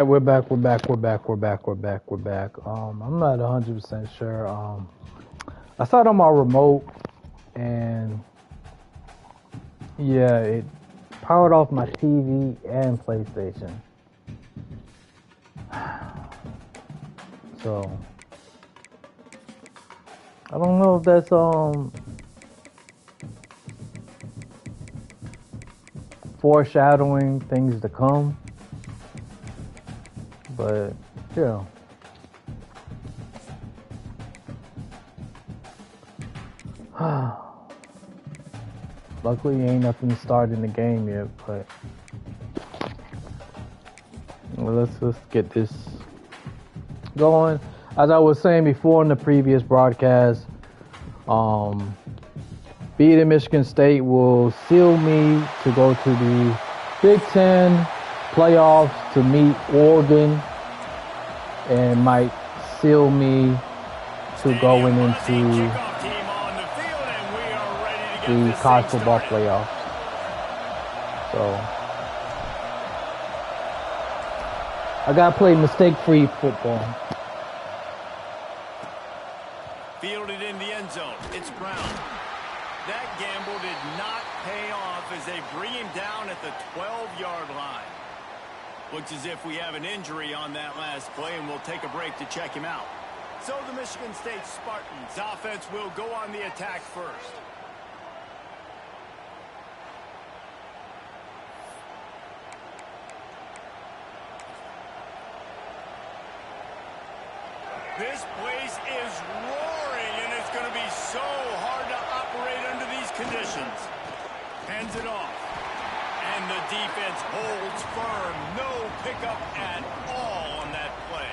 We're back. I'm not 100% sure. I saw it on my remote, and yeah, it powered off my TV and PlayStation. So I don't know if that's foreshadowing things to come, but yeah. Luckily, ain't nothing started in the game yet, but let's get this going. As I was saying before in the previous broadcast, beating Michigan State will seal me to go to the Big Ten playoffs to meet Oregon, and might seal me to going into the college football playoffs. So I gotta play mistake-free football. Fielded in the end zone. It's Brown. That gamble did not pay off as they bring him down at the 12-yard line. Looks as if we have an injury on that last play, and we'll take a break to check him out. So the Michigan State Spartans offense will go on the attack first. This place is roaring, and it's going to be so hard to operate under these conditions. Hands it off. And the defense holds firm. No pickup at all on that play.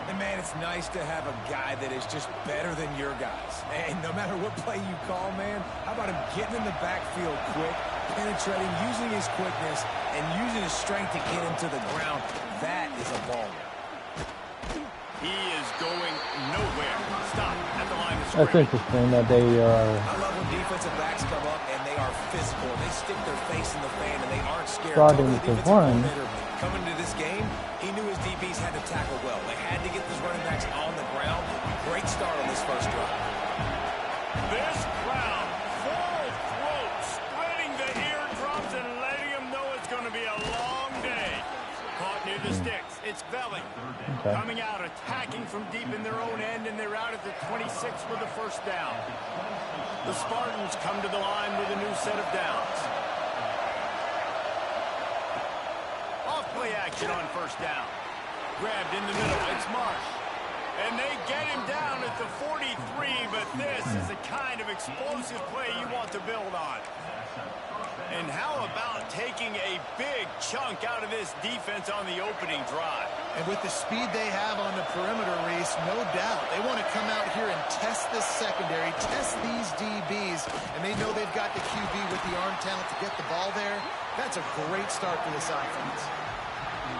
And, man, it's nice to have a guy that is just better than your guys. And no matter what play you call, man, how about him getting in the backfield quick, penetrating, using his quickness, and using his strength to get him to the ground. That is a baller. He is going nowhere. Stop at the line of scrimmage. That's interesting that they are. I love when defensive backs come up and they are physical. They stick their face in the fan and they aren't scared. Starting with the run. Coming into this game, he knew his DBs had to tackle well. They had to get these running backs on the ground. Great start on this first drive. This crowd, full throat, spreading the eardrums and letting them know it's going to be a long day. Caught near the sticks. It's Velling. Coming out, attacking from deep in their own end, and they're out at the 26 for the first down. The Spartans come to the line with a new set of downs. Off-play action on first down. Grabbed in the middle. It's Marsh. And they get him down at the 43, but this is the kind of explosive play you want to build on. And how about taking a big chunk out of this defense on the opening drive? And with the speed they have on the perimeter, Reese, no doubt, they want to come out here and test this secondary, test these DBs, and they know they've got the QB with the arm talent to get the ball there. That's a great start for this offense.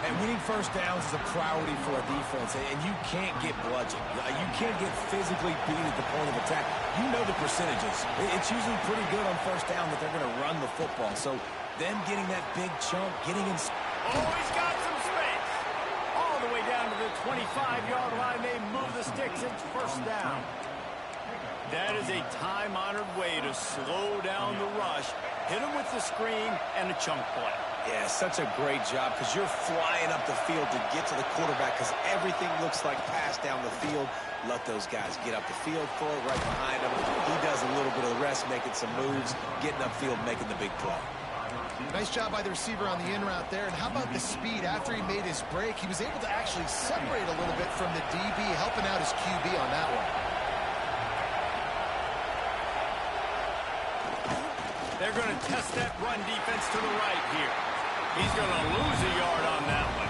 And winning first downs is a priority for a defense, and you can't get bludgeoned. You can't get physically beat at the point of attack. You know the percentages. It's usually pretty good on first down that they're going to run the football. So them getting that big chunk, getting in. Oh, he's got some space. All the way down to the 25-yard line. They move the sticks. It's first down. That is a time-honored way to slow down the rush, hit him with the screen, and a chunk play. Yeah, such a great job because you're flying up the field to get to the quarterback because everything looks like pass down the field. Let those guys get up the field, throw it right behind him. He does a little bit of the rest, making some moves, getting upfield, making the big play. Nice job by the receiver on the in route there. And how about the speed? After he made his break, he was able to actually separate a little bit from the DB, helping out his QB on that one. They're going to test that run defense to the right here. He's going to lose a yard on that one.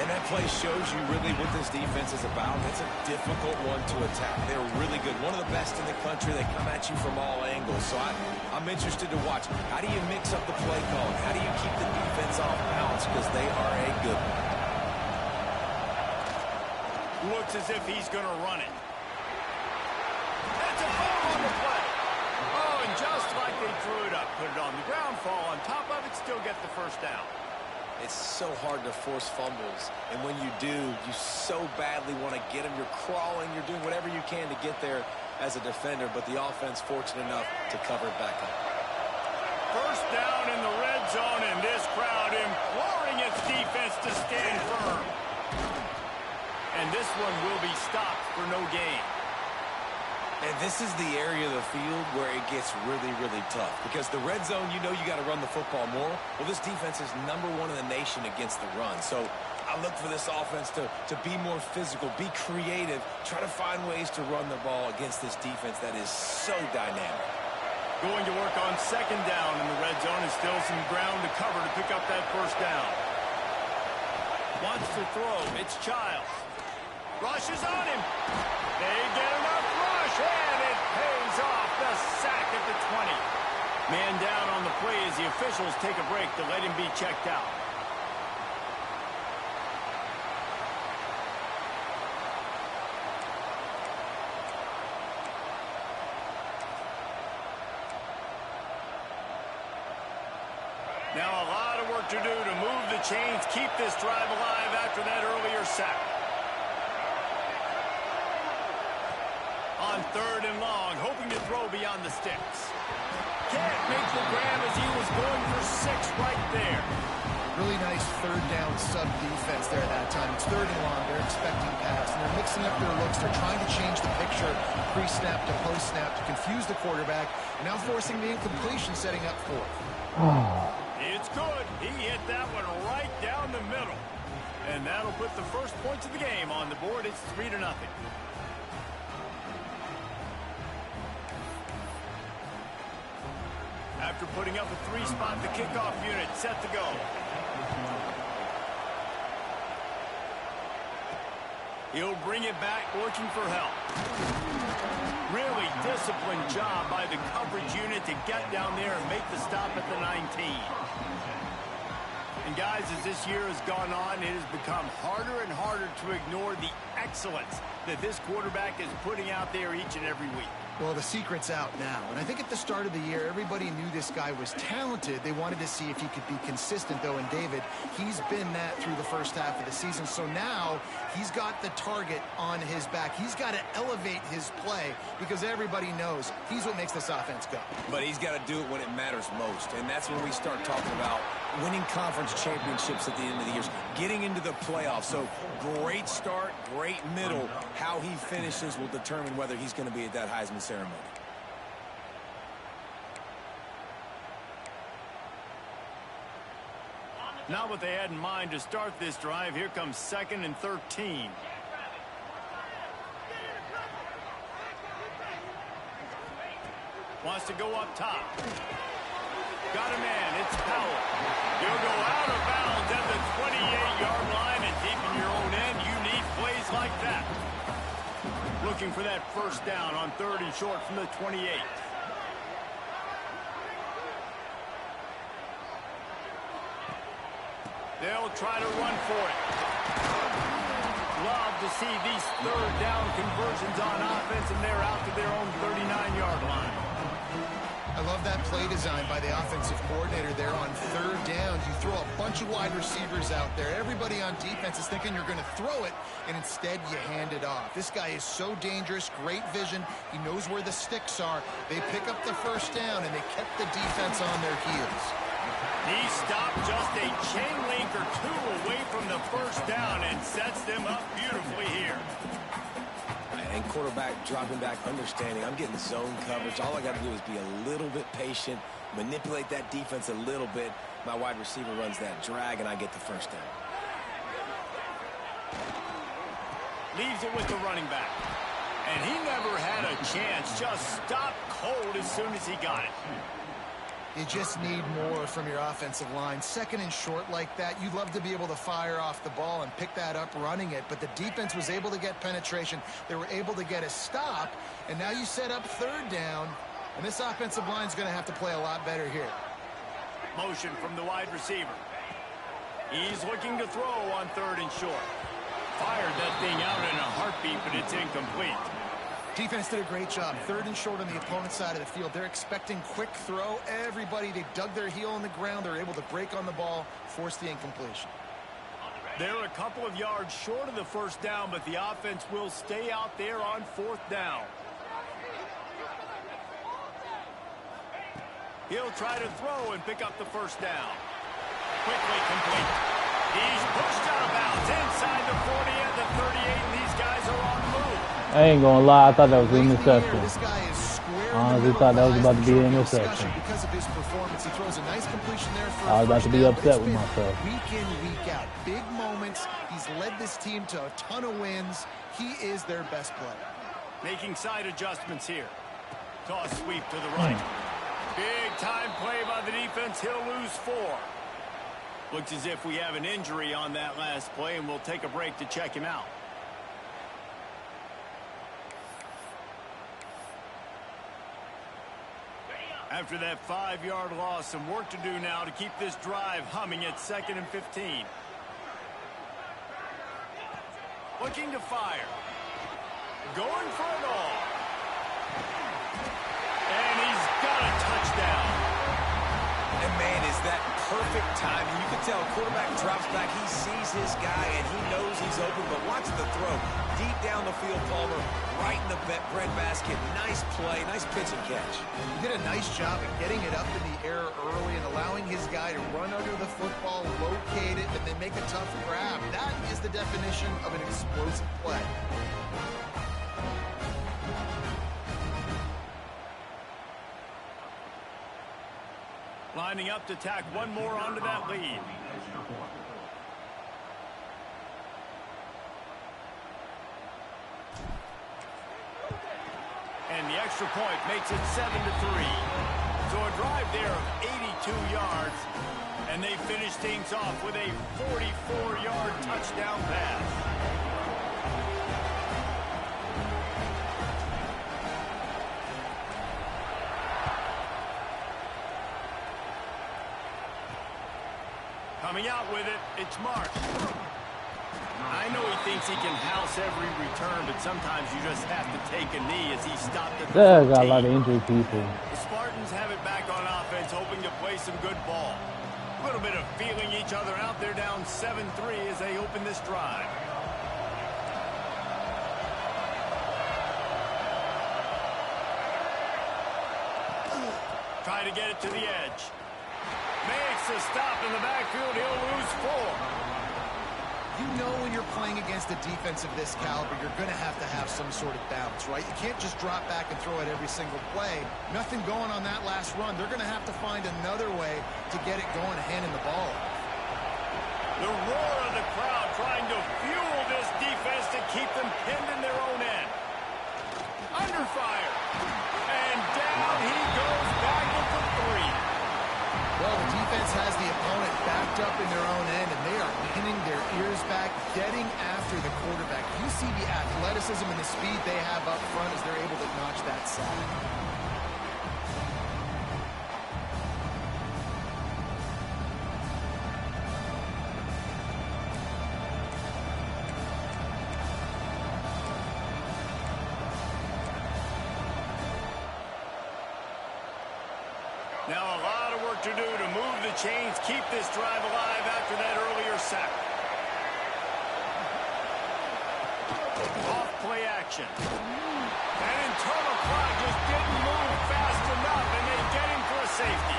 And that play shows you really what this defense is about. It's a difficult one to attack. They're really good. One of the best in the country. They come at you from all angles. So I'm interested to watch. How do you mix up the play calling? How do you keep the defense off balance? Because they are a good one. Looks as if he's going to run it. That's a foul on the play. Oh, and just like they drew it up, put it on the ground, fall on top of it, still get the first down. It's so hard to force fumbles, and when you do, you so badly want to get them. You're crawling, you're doing whatever you can to get there as a defender, but the offense fortunate enough to cover it back up. First down in the red zone, and this crowd imploring its defense to stand firm. And this one will be stopped for no gain. And this is the area of the field where it gets really, really tough. Because the red zone, you know you got to run the football more. Well, this defense is #1 in the nation against the run. So I look for this offense to be more physical, be creative, try to find ways to run the ball against this defense that is so dynamic. Going to work on second down in the red zone, and still some ground to cover to pick up that first down. Wants to throw. It's Childs. Rushes on him. They get enough rush, and it pays off. The sack at the 20. Man down on the play as the officials take a break to let him be checked out. Now a lot of work to do to move the chains, keep this drive alive after that earlier sack. On third and long, hoping to throw beyond the sticks. Can't make the grab as he was going for 6 right there. Really nice third down sub defense there at that time. It's third and long. They're expecting pass, and they're mixing up their looks. They're trying to change the picture pre-snap to post-snap to confuse the quarterback, and now forcing the incompletion, setting up fourth. It's good. He hit that one right down the middle. And that'll put the first points of the game on the board. It's 3-0. After putting up a 3-spot, the kickoff unit set to go. He'll bring it back, looking for help. Really disciplined job by the coverage unit to get down there and make the stop at the 19. And guys, as this year has gone on, it has become harder and harder to ignore the excellence that this quarterback is putting out there each and every week. Well, the secret's out now, and I think at the start of the year, everybody knew this guy was talented. They wanted to see if he could be consistent, though, and David, he's been that through the first half of the season. So now he's got the target on his back. He's got to elevate his play because everybody knows he's what makes this offense go. But he's got to do it when it matters most, and that's when we start talking about winning conference championships at the end of the year, getting into the playoffs. So great start, great middle. How he finishes will determine whether he's going to be at that Heisman ceremony. Not what they had in mind to start this drive. Here comes 2nd and 13. Wants to go up top. Got a man. It's Powell. He'll go out of bounds at the 28-yard line, and deep in your own end, you need plays like that. Looking for that first down on 3rd and short from the 28. They'll try to run for it. Love to see these 3rd down conversions on offense, and they're out to their own 39-yard line. I love that play design by the offensive coordinator there on 3rd down. You throw a bunch of wide receivers out there. Everybody on defense is thinking you're going to throw it, and instead you hand it off. This guy is so dangerous, great vision. He knows where the sticks are. They pick up the first down, and they kept the defense on their heels. He stopped just a chain link or 2 away from the first down and sets them up beautifully here. And quarterback dropping back, understanding I'm getting zone coverage. All I got to do is be a little bit patient, manipulate that defense a little bit. My wide receiver runs that drag, and I get the first down. Leaves it with the running back. And he never had a chance. Just stopped cold as soon as he got it. You just need more from your offensive line. 2nd and short like that, you'd love to be able to fire off the ball and pick that up running it, but the defense was able to get penetration. They were able to get a stop, and now you set up 3rd down, and this offensive line is going to have to play a lot better here. Motion from the wide receiver. He's looking to throw on 3rd and short. Fired that thing out in a heartbeat, but it's incomplete. Defense did a great job. 3rd and short on the opponent's side of the field. They're expecting quick throw. Everybody, they dug their heel on the ground. They're able to break on the ball, force the incompletion. They're a couple of yards short of the first down, but the offense will stay out there on 4th down. He'll try to throw and pick up the first down. Quickly complete. He's pushed out of bounds inside the 40 and the 38, and these guys are on the move. I ain't gonna lie, I thought that was an interception. This guy is square I honestly thought that was about to be an interception. Because of his performance, he throws a nice completion there for I was about to be upset with myself. myself. Week in, week out, big moments. He's led this team to a ton of wins. He is their best player. Making side adjustments here. Toss sweep to the right. Big time play by the defense. He'll lose 4. Looks as if we have an injury on that last play, and we'll take a break to check him out. After that 5-yard loss, some work to do now to keep this drive humming at 2nd and 15. Looking to fire. Going for it all. And he's got a touchdown. And man, is that perfect timing. You can tell quarterback drops back. He sees his guy, and he knows he's open. But watch the throw. Deep down the field, Palmer, right in the bread basket. Nice play, nice pitch and catch. He did a nice job of getting it up in the air early and allowing his guy to run under the football, locate it, and then make a tough grab. That is the definition of an explosive play. Lining up to tack one more onto that lead. And the extra point makes it 7-3. So a drive there of 82 yards. And they finish things off with a 44-yard touchdown pass. Coming out with it, it's Mark. I know he thinks he can house every return, but sometimes you just have to take a knee as he stopped at the 14. Got a lot of injured people. The Spartans have it back on offense, hoping to play some good ball. A little bit of feeling each other out there, down 7-3 as they open this drive. Try to get it to the edge. Makes a stop in the backfield. He'll lose 4. You know when you're playing against a defense of this caliber, you're going to have some sort of balance, right? You can't just drop back and throw it every single play. Nothing going on that last run. They're going to have to find another way to get it going, handing the ball off. The roar of the crowd trying to fuel this defense to keep them pinned in their own end. Under fire. And down he goes back with the 3. Well, the defense has the opponent backed up in their own end, and they are pinning their ears back, getting after the quarterback. You see the athleticism and the speed they have up front as they're able to notch that sack. Now a lot of work to do to move the chains, keep this drive alive after that earlier sack. Off play action. That internal clock just didn't move fast enough, and they get him for a safety.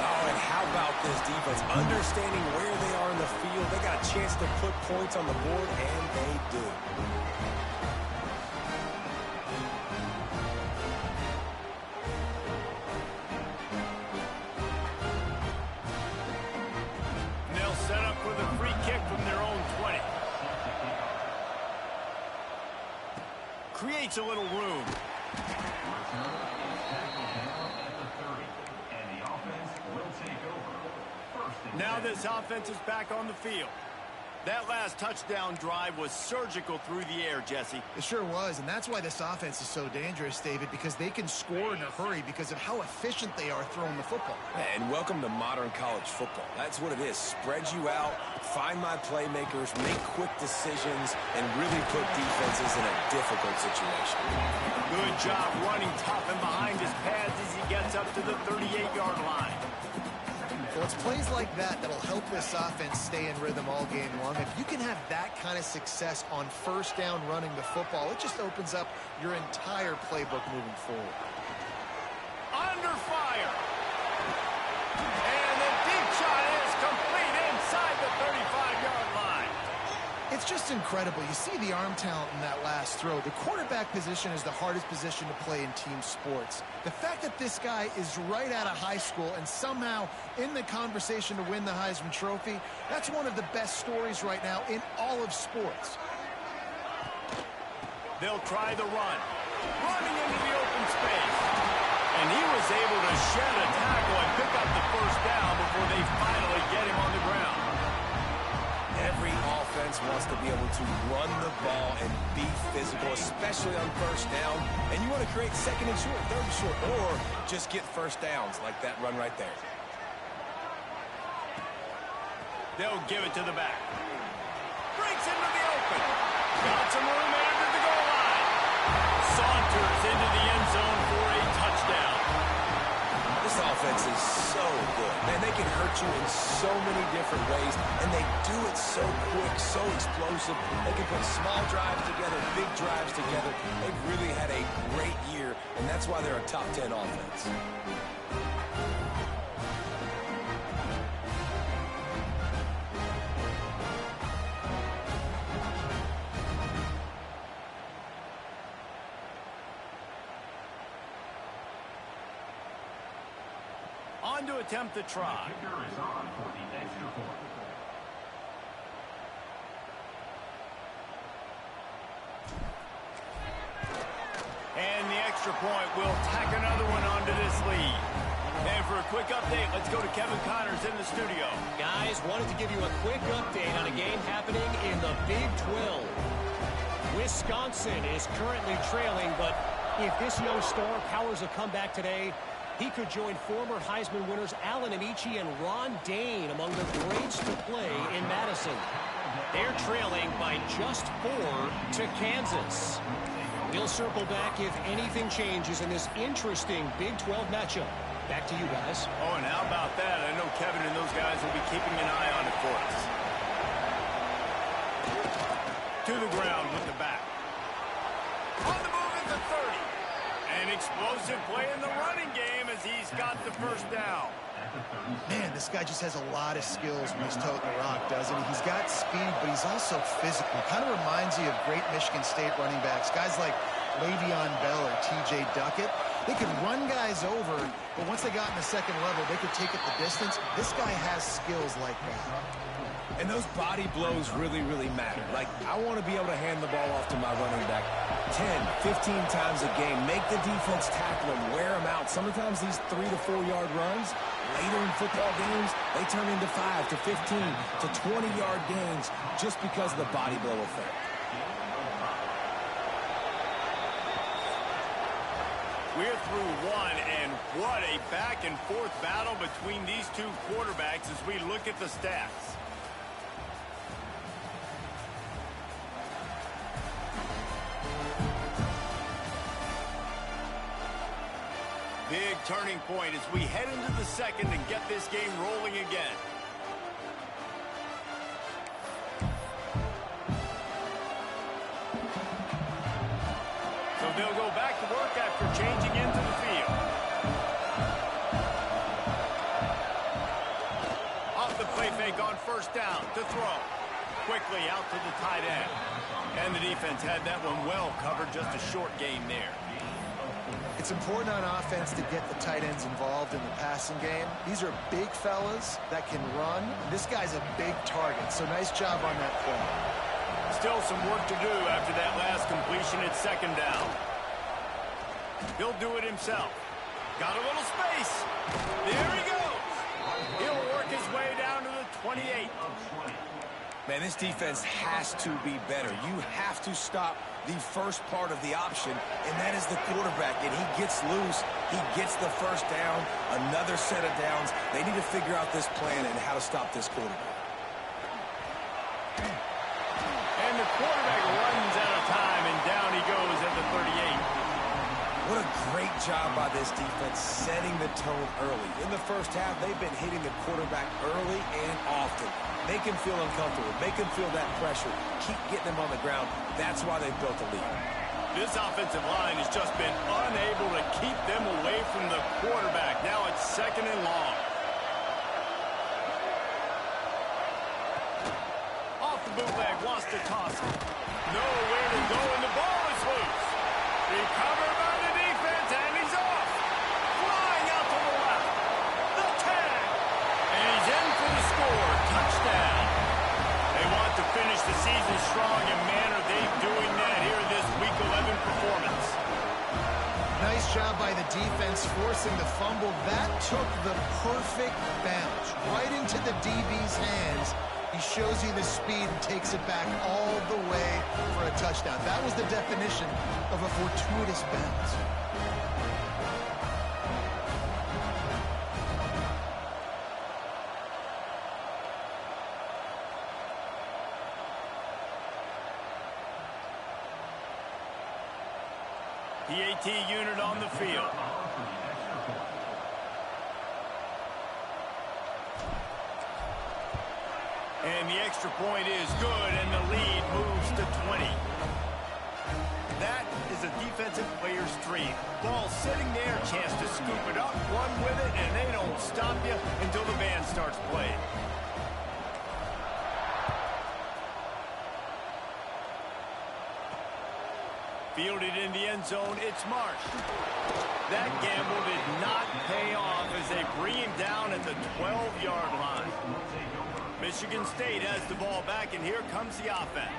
Oh, and how about this defense? Understanding where they are in the field, they got a chance to put points on the board, and they do. Creates a little room. Now this offense is back on the field. That last touchdown drive was surgical through the air, Jesse. It sure was, and that's why this offense is so dangerous, David, because they can score in a hurry because of how efficient they are throwing the football. And welcome to modern college football. That's what it is. Spread you out, find my playmakers, make quick decisions, and really put defenses in a difficult situation. Good job running tough and behind his pads as he gets up to the 38-yard line. Well, it's plays like that that'll help this offense stay in rhythm all game long. If you can have that kind of success on first down running the football, it just opens up your entire playbook moving forward. Under fire. And the deep shot is complete inside the 35-yard line. It's just incredible. You see the arm talent in that last throw. The quarterback position is the hardest position to play in team sports. The fact that this guy is right out of high school and somehow in the conversation to win the Heisman Trophy, that's one of the best stories right now in all of sports. They'll try the run. Running into the open space. And he was able to shed a tackle and pick up the first down before they finally get him on the ground. Every offense wants to be able to run the ball and be physical, especially on first down. And you want to create second and short, third and short, or just get first downs like that run right there. They'll give it to the back. Breaks into the open. Got some room after the goal line. Saunters into the end zone for a touchdown. This offense is so good. Man, they can hurt you in so many different ways, and they do it so quick, so explosive. They can put small drives together, big drives together. They've really had a great year, and that's why they're a top 10 offense. On to attempt the try. And the extra point will tack another one onto this lead. And for a quick update, let's go to Kevin Connors in the studio. Guys, wanted to give you a quick update on a game happening in the Big 12. Wisconsin is currently trailing, but if this young star powers a comeback today, he could join former Heisman winners Allen Amici and Ron Dane among the greats to play in Madison. They're trailing by just 4 to Kansas. We'll circle back if anything changes in this interesting Big 12 matchup. Back to you guys. Oh, and how about that? I know Kevin and those guys will be keeping an eye on it for us. To the ground with the back. On the move at the 30. An explosive play in the running game as he's got the first down. Man, this guy just has a lot of skills when he's toting the rock, doesn't he? He's got speed, but he's also physical. Kind of reminds you of great Michigan State running backs. Guys like Le'Veon Bell or T.J. Duckett. They could run guys over, but once they got in the second level, they could take it the distance. This guy has skills like that. And those body blows really, really matter. Like, I want to be able to hand the ball off to my running back 10, 15 times a game. Make the defense tackle him, wear him out. Sometimes these 3 to 4 yard runs, later in football games, they turn into 5 to 15 to 20-yard gains just because of the body blow effect. We're through one, and what a back-and-forth battle between these two quarterbacks as we look at the stats. Big turning point as we head into the second and get this game rolling again. So they'll go back to work after changing into the field. Off the play fake on first down to throw. Quickly out to the tight end. And the defense had that one well covered, just a short gain there. It's important on offense to get the tight ends involved in the passing game. These are big fellas that can run. This guy's a big target, so nice job on that play. Still some work to do after that last completion at second down. He'll do it himself. Got a little space. There he goes. He'll work his way down to the 28. Man, this defense has to be better. You have to stop the first part of the option, and that is the quarterback. And he gets loose. He gets the first down, another set of downs. They need to figure out this plan and how to stop this quarterback. And the quarterback runs out of time, and down he goes at the 38. What a great job by this defense setting the tone early. In the first half, they've been hitting the quarterback early and often. Make him feel uncomfortable. Make him feel that pressure. Keep getting him on the ground. That's why they've built a lead. This offensive line has just been unable to keep them away from the quarterback. Now it's 2nd and long. Off the bootleg, wants to toss it. Nowhere to go, and the ball is loose. Recovered by the defense, and he's off. Flying out to the left. The tag. And he's in for the score. Touchdown. They want to finish the season strong, and man, are they doing that here in this Week 11 performance. Nice job by the defense forcing the fumble. That took the perfect bounce right into the DB's hands. He shows you the speed and takes it back all the way for a touchdown. That was the definition of a fortuitous bounce. The AT unit on the field. And the extra point is good, and the lead moves to 20. That is a defensive player's dream. Ball sitting there, chance to scoop it up, run with it, and they don't stop you until the band starts playing. Fielded in the end zone, it's Marsh. That gamble did not pay off as they bring him down at the 12-yard line. Michigan State has the ball back, and here comes the offense.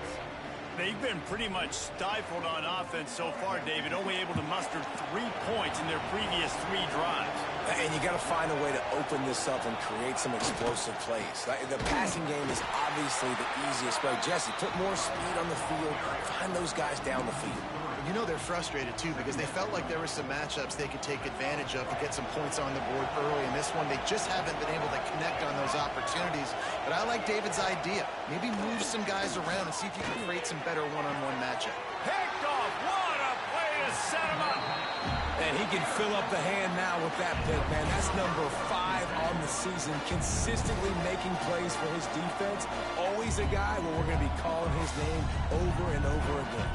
They've been pretty much stifled on offense so far, David, only able to muster 3 points in their previous 3 drives. And you got to find a way to open this up and create some explosive plays. The passing game is obviously the easiest way. Jesse, put more speed on the field. Find those guys down the field. You know they're frustrated, too, because they felt like there were some matchups they could take advantage of to get some points on the board early. In this one, they just haven't been able to connect on those opportunities. But I like David's idea. Maybe move some guys around and see if you can create some better one-on-one matchup. Picked off. What a play to set him up. And he can fill up the hand now with that pick, man. That's number 5 on the season, consistently making plays for his defense. Always a guy where we're going to be calling his name over and over again.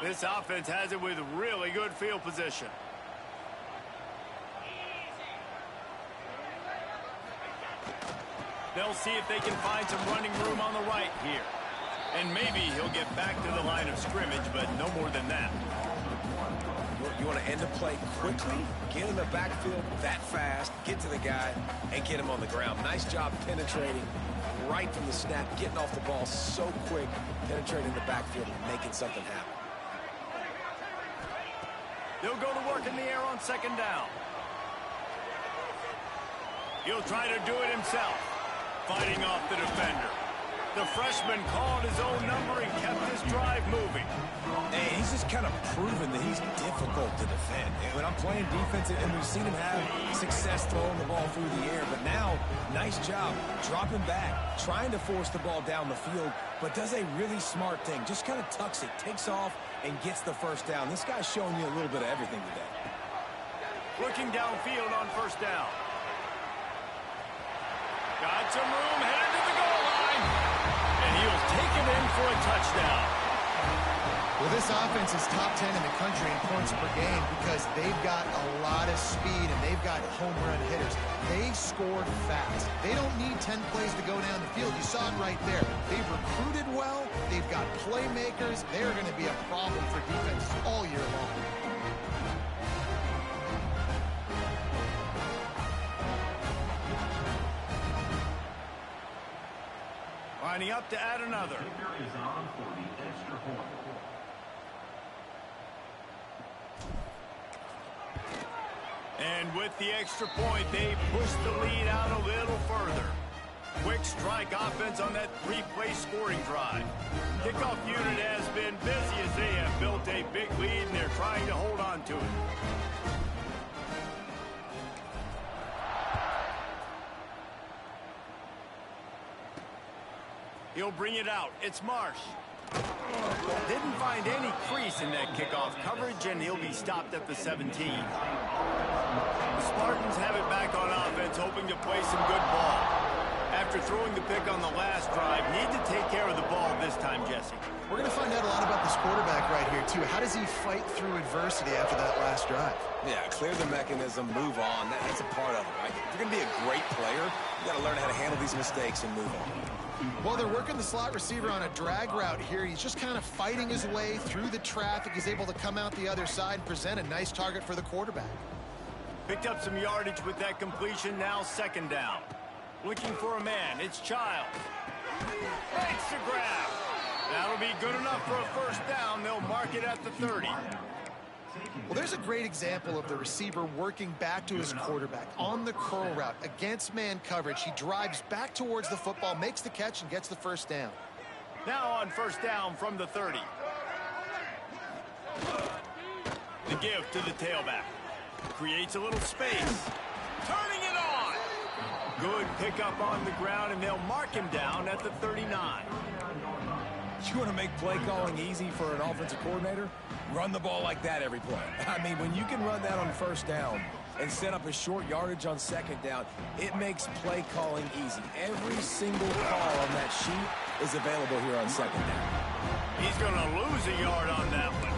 This offense has it with really good field position. They'll see if they can find some running room on the right here. And maybe he'll get back to the line of scrimmage, but no more than that. You want to end a play quickly, get in the backfield that fast, get to the guy, and get him on the ground. Nice job penetrating right from the snap, getting off the ball so quick, penetrating the backfield and making something happen. They'll go to work in the air on 2nd down. He'll try to do it himself, fighting off the defender. The freshman called his own number and kept his drive moving. Hey, he's just kind of proven that he's difficult to defend. And when I'm playing defense, and we've seen him have success throwing the ball through the air, but now, nice job dropping back, trying to force the ball down the field, but does a really smart thing. Just kind of tucks it, takes off, and gets the first down. This guy's showing you a little bit of everything today. Looking downfield on 1st down. Got some room, headed to the goal line. And he'll take it in for a touchdown. Well, this offense is top 10 in the country in points per game because they've got a lot of speed and they've got home run hitters. They scored fast. They don't need 10 plays to go down the field. You saw it right there. They've recruited well. They've got playmakers. They're going to be a problem for defense all year long. Lining up to add another. And with the extra point, they push the lead out a little further. Quick strike offense on that three-play scoring drive. Kickoff unit has been busy as they have built a big lead, and they're trying to hold on to it. He'll bring it out. It's Marsh. Didn't find any crease in that kickoff coverage, and he'll be stopped at the 17. The Spartans have it back on offense, hoping to play some good ball. After throwing the pick on the last drive, need to take care of the ball this time, Jesse. We're going to find out a lot about this quarterback right here, too. How does he fight through adversity after that last drive? Yeah, clear the mechanism, move on. That's a part of it, right? If you're going to be a great player, you got to learn how to handle these mistakes and move on. Well, they're working the slot receiver on a drag route here. He's just kind of fighting his way through the traffic. He's able to come out the other side and present a nice target for the quarterback. Picked up some yardage with that completion. Now second down. Looking for a man. It's Childs. Makes the grab. That'll be good enough for a first down. They'll mark it at the 30. Well, there's a great example of the receiver working back to his quarterback on the curl route against man coverage. He drives back towards the football, makes the catch, and gets the first down. Now on first down from the 30. The give to the tailback. Creates a little space. Turning it on. Good pickup on the ground, and they'll mark him down at the 39. You want to make play calling easy for an offensive coordinator? Run the ball like that every play. I mean, when you can run that on first down and set up a short yardage on second down, it makes play calling easy. Every single call on that sheet is available here on second down. He's going to lose a yard on that one.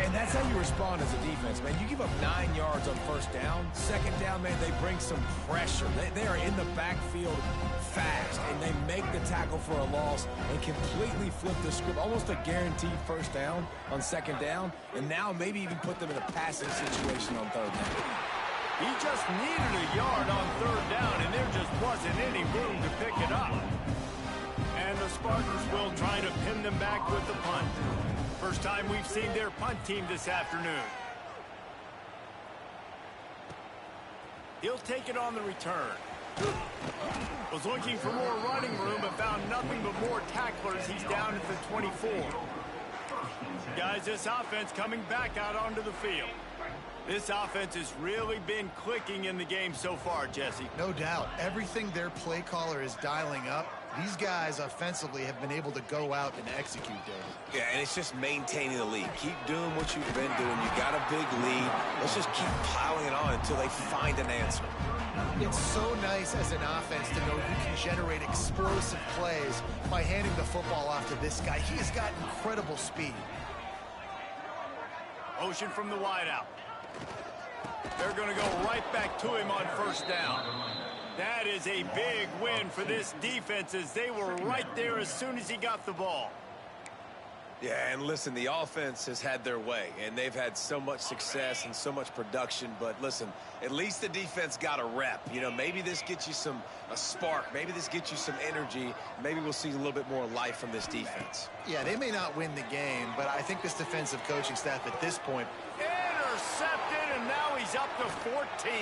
And that's how you respond as a defense, man. You give up 9 yards on first down. Second down, man, they bring some pressure. They are in the backfield fast, and they make the tackle for a loss and completely flip the script. Almost a guaranteed first down on second down, and now maybe even put them in a passing situation on third down. He just needed a yard on third down, and there just wasn't any room to pick it up. And the Spartans will try to pin them back with the punt. First time we've seen their punt team this afternoon. He'll take it on the return. Was looking for more running room, but found nothing but more tacklers. He's down at the 24. Guys, this offense coming back out onto the field. This offense has really been clicking in the game so far, Jesse. No doubt. Everything their play caller is dialing up, these guys offensively have been able to go out and execute, David. Yeah, and it's just maintaining the lead. Keep doing what you've been doing. You got a big lead. Let's just keep piling it on until they find an answer. It's so nice as an offense to know you can generate explosive plays by handing the football off to this guy. He has got incredible speed. Motion from the wideout. They're going to go right back to him on first down. That is a big win for this defense as they were right there as soon as he got the ball. Yeah, and listen, the offense has had their way, and they've had so much success and so much production. But listen, at least the defense got a rep. You know, maybe this gets you a spark. Maybe this gets you some energy. Maybe we'll see a little bit more life from this defense. Yeah, they may not win the game, but I think this defensive coaching staff at this point. Intercepted, and now he's up to 14.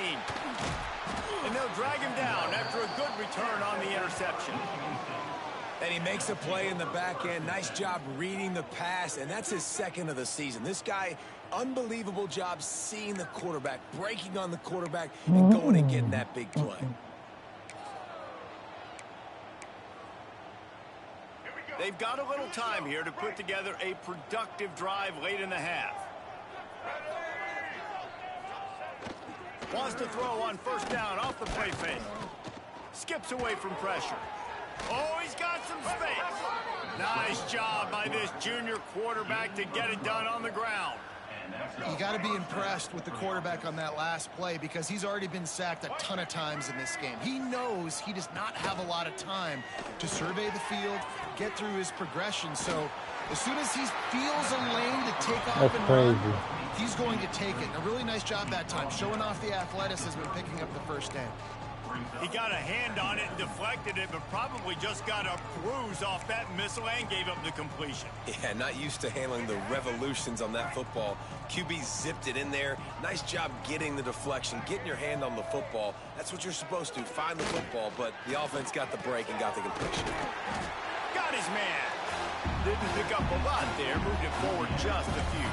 And they'll drag him down after a good return on the interception. And he makes a play in the back end. Nice job reading the pass, and that's his second of the season. This guy, unbelievable job seeing the quarterback, breaking on the quarterback, and going and getting that big play. They've got a little time here to put together a productive drive late in the half. Wants to throw on first down off the play fake. Skips away from pressure. Oh, he's got some space. Nice job by this junior quarterback to get it done on the ground. You got to be impressed with the quarterback on that last play because he's already been sacked a ton of times in this game. He knows he does not have a lot of time to survey the field, get through his progression. So as soon as he feels a lane to take off and run, he's going to take it. And a really nice job that time, showing off the athleticism and picking up the first down. He got a hand on it and deflected it, but probably just got a bruise off that missile and gave up the completion. Yeah, not used to handling the revolutions on that football. QB zipped it in there. Nice job getting the deflection, getting your hand on the football. That's what you're supposed to, find the football, but the offense got the break and got the completion. Got his man. Didn't pick up a lot there, moved it forward just a few.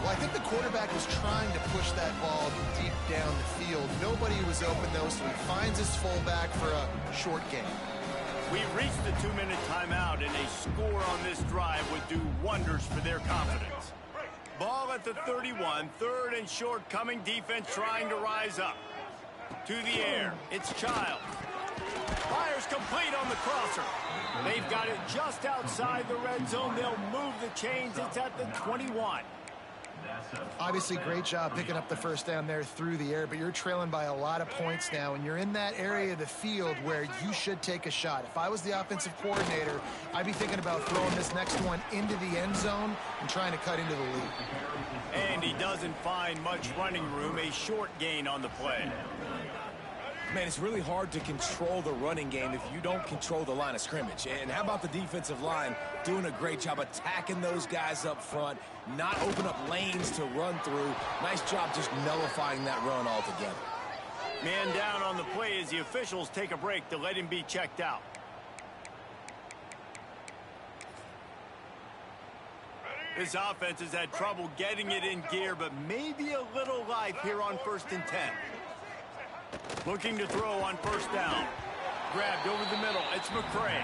Well, I think the quarterback was trying to push that ball deep down the field. Nobody was open, though, so he finds his fullback for a short gain. We reached the 2-minute timeout, and a score on this drive would do wonders for their confidence. Ball at the 31, third and short coming, defense trying to rise up. To the air, it's Childs. Fires complete on the crosser. They've got it just outside the red zone. They'll move the chains. It's at the 21. Obviously, great job picking up the first down there through the air, but you're trailing by a lot of points now, and you're in that area of the field where you should take a shot. If I was the offensive coordinator, I'd be thinking about throwing this next one into the end zone and trying to cut into the lead. And he doesn't find much running room, a short gain on the play. Man, it's really hard to control the running game if you don't control the line of scrimmage. And how about the defensive line doing a great job attacking those guys up front, not open up lanes to run through. Nice job just nullifying that run altogether. Man down on the play as the officials take a break to let him be checked out. This offense has had trouble getting it in gear, but maybe a little life here on 1st and 10. Looking to throw on first down. Grabbed over the middle. It's McCray.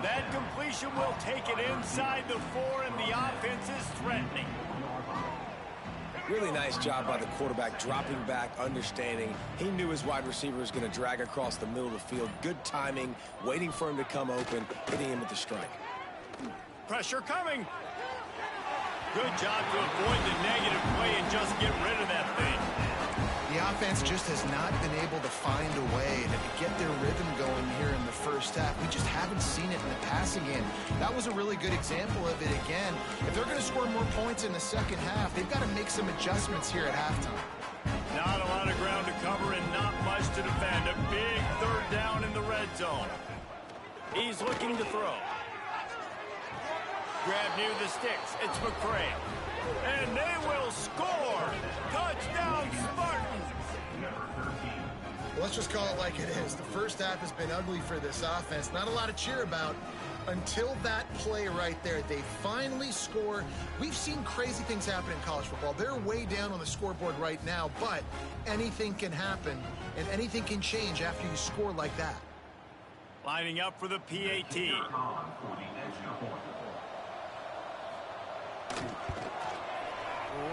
That completion will take it inside the 4, and the offense is threatening. Really nice job by the quarterback, dropping back, understanding. He knew his wide receiver was going to drag across the middle of the field. Good timing, waiting for him to come open, hitting him with the strike. Pressure coming. Good job to avoid the negative play and just get rid of that thing. The offense just has not been able to find a way to get their rhythm going here in the first half. We just haven't seen it in the passing game. That was a really good example of it again. If they're going to score more points in the second half, they've got to make some adjustments here at halftime. Not a lot of ground to cover and not much to defend. A big third down in the red zone. He's looking to throw. Grab near the sticks. It's McCray. And they will score. Touchdown, Spartans. Well, let's just call it like it is. The first half has been ugly for this offense. Not a lot to cheer about until that play right there. They finally score. We've seen crazy things happen in college football. They're way down on the scoreboard right now, but anything can happen, and anything can change after you score like that. Lining up for the PAT.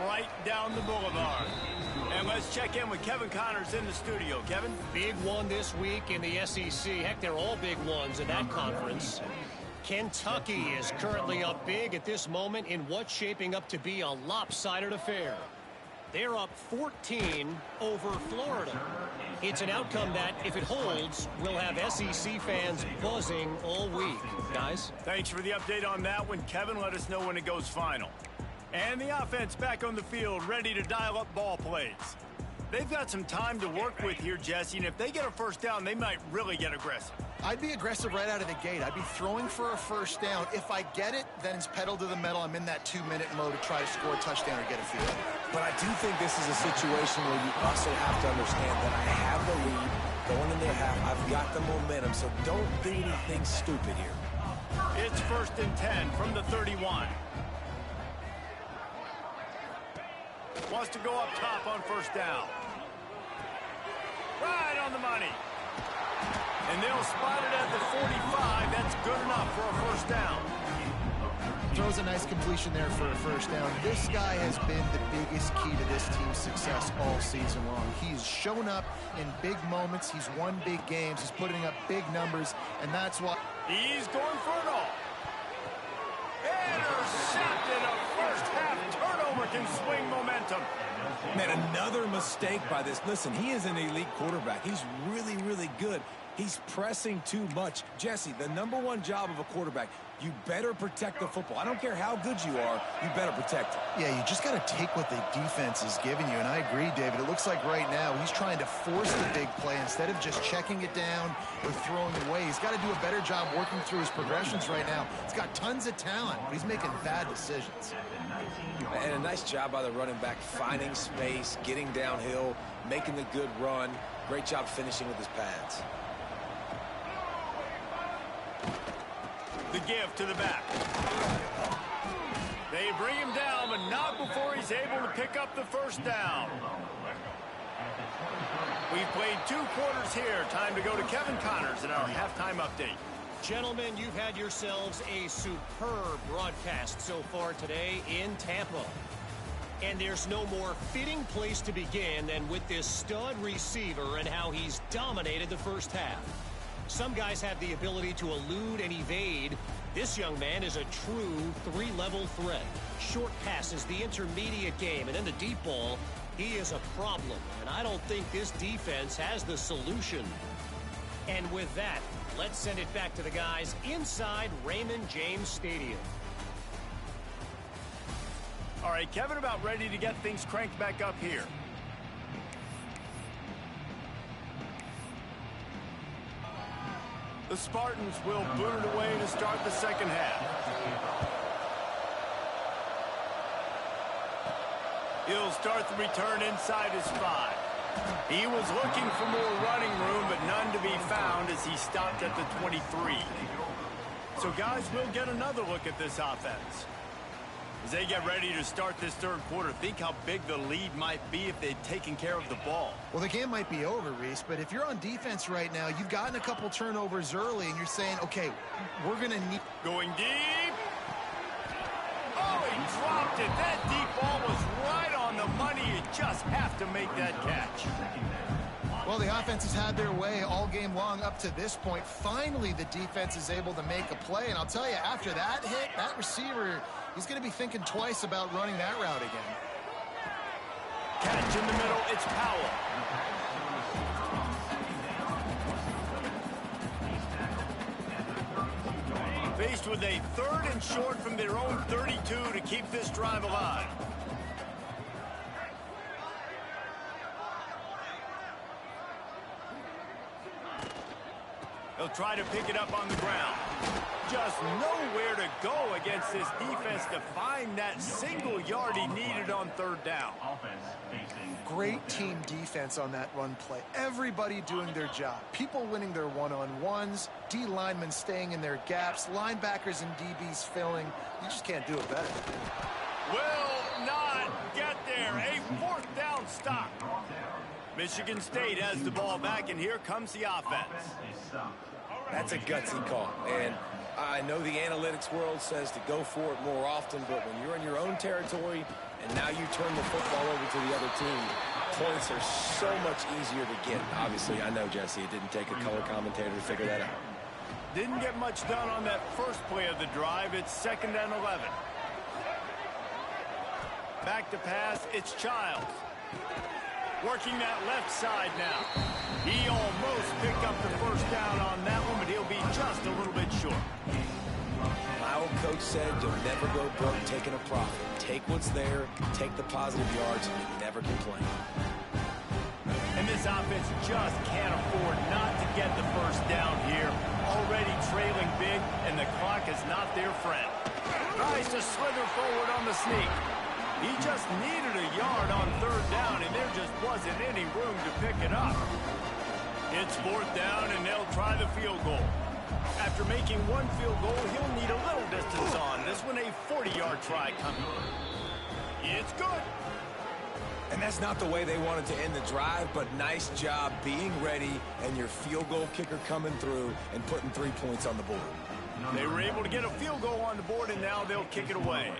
Right down the boulevard. And let's check in with Kevin Connors in the studio. Kevin? Big one this week in the SEC. Heck, they're all big ones in that conference. Kentucky is currently up big at this moment in what's shaping up to be a lopsided affair. They're up 14 over Florida. It's an outcome that, if it holds, will have SEC fans buzzing all week. Guys? Thanks for the update on that one, Kevin. Let us know when it goes final. And the offense back on the field, ready to dial up ball plays. They've got some time to work with here, Jesse, and if they get a first down, they might really get aggressive. I'd be aggressive right out of the gate. I'd be throwing for a first down. If I get it, then it's pedal to the metal. I'm in that 2-minute mode to try to score a touchdown or get a field. But I do think this is a situation where you also have to understand that I have the lead going into the half. I've got the momentum, so don't do anything stupid here. It's 1st and 10 from the 31. Wants to go up top on first down. Right on the money. And they'll spot it at the 45. That's good enough for a first down. Throws a nice completion there for a first down. This guy has been the biggest key to this team's success all season long. He's shown up in big moments. He's won big games. He's putting up big numbers, and that's why he's going for it all. Intercepted. A first half turnover can swing momentum. Man, another mistake by this. Listen, he is an elite quarterback. He's really, really good. He's pressing too much. Jesse, the #1 job of a quarterback, you better protect the football. I don't care how good you are, you better protect it. Yeah, you just got to take what the defense is giving you, and I agree, David. It looks like right now he's trying to force the big play instead of just checking it down or throwing it away. He's got to do a better job working through his progressions right now. He's got tons of talent, but he's making bad decisions. And a nice job by the running back, finding space, getting downhill, making the good run. Great job finishing with his pads. The give to the back. They bring him down, but not before he's able to pick up the first down. We've played 2 quarters here. Time to go to Kevin Connors in our halftime update. Gentlemen, you've had yourselves a superb broadcast so far today in Tampa. And there's no more fitting place to begin than with this stud receiver and how he's dominated the first half. Some guys have the ability to elude and evade. This young man is a true 3-level threat. Short passes, the intermediate game, and then the deep ball. He is a problem, and I don't think this defense has the solution. And with that, let's send it back to the guys inside Raymond James Stadium. All right, Kevin, about ready to get things cranked back up here. The Spartans will boot it away to start the second half. He'll start the return inside his 5. He was looking for more running room, but none to be found as he stopped at the 23. So, guys, we'll get another look at this offense. As they get ready to start this third quarter, think how big the lead might be if they'd taken care of the ball. Well, the game might be over, Reese, but if you're on defense right now, you've gotten a couple turnovers early, and you're saying, okay, we're going to need... Going deep. Oh, he dropped it. That deep ball was right on the money. You just have to make that catch. Well, the offense has had their way all game long up to this point. Finally, the defense is able to make a play, and I'll tell you, after that hit, that receiver... he's going to be thinking twice about running that route again. Catch in the middle, it's Powell. Faced with a 3rd and short from their own 32 to keep this drive alive. They'll try to pick it up on the ground. Just nowhere to go against this defense to find that single yard he needed on 3rd down. Great team defense on that run play. Everybody doing their job. People winning their one-on-ones, D linemen staying in their gaps, linebackers and DBs filling. You just can't do it better. Will not get there. A 4th down stop. Michigan State has the ball back, and here comes the offense. That's a gutsy call, and I know the analytics world says to go for it more often, but when you're in your own territory and now you turn the football over to the other team, points are so much easier to get. Obviously, I know, Jesse, it didn't take a color commentator to figure that out. Didn't get much done on that first play of the drive. It's 2nd and 11. Back to pass, it's Childs. Working that left side now. He almost picked up the first down on that one, but he'll be just a little bit short. My old coach said you'll never go broke taking a profit. Take what's there, take the positive yards, and never complain. And this offense just can't afford not to get the first down here. Already trailing big, and the clock is not their friend. Tries to slither forward on the sneak. He just needed a yard on 3rd down, and there just wasn't any room to pick it up. It's 4th down, and they'll try the field goal. After making one field goal, he'll need a little distance on. This one a 40-yard try coming. It's good. And that's not the way they wanted to end the drive, but nice job being ready and your field goal kicker coming through and putting 3 points on the board. They were able to get a field goal on the board, and now they'll kick it away.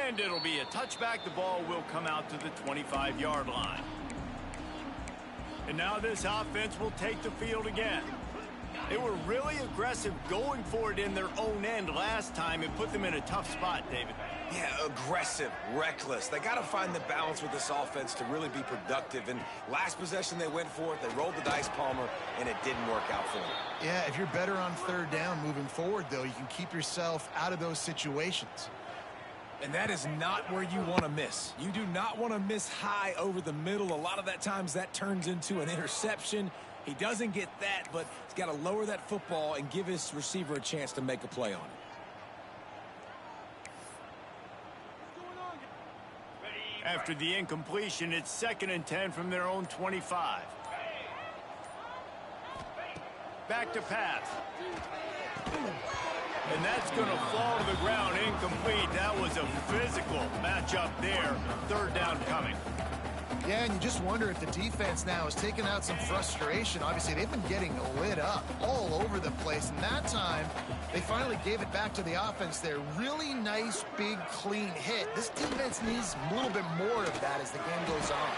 And it'll be a touchback. The ball will come out to the 25-yard line. And now this offense will take the field again. They were really aggressive going for it in their own end last time and put them in a tough spot, David. Yeah, aggressive, reckless. They got to find the balance with this offense to really be productive. And last possession they went for it, they rolled the dice, Palmer, and it didn't work out for them. Yeah, if you're better on third down moving forward, though, you can keep yourself out of those situations. And that is not where you want to miss. You do not want to miss high over the middle. A lot of that times that turns into an interception. He doesn't get that, but he's got to lower that football and give his receiver a chance to make a play on it. After the incompletion, it's 2nd and 10 from their own 25. Back to pass. And that's going to fall to the ground incomplete. That was a physical matchup there. 3rd down coming. Yeah, and you just wonder if the defense now is taking out some frustration. Obviously, they've been getting lit up all over the place. And that time, they finally gave it back to the offense there. Really nice, big, clean hit. This defense needs a little bit more of that as the game goes on.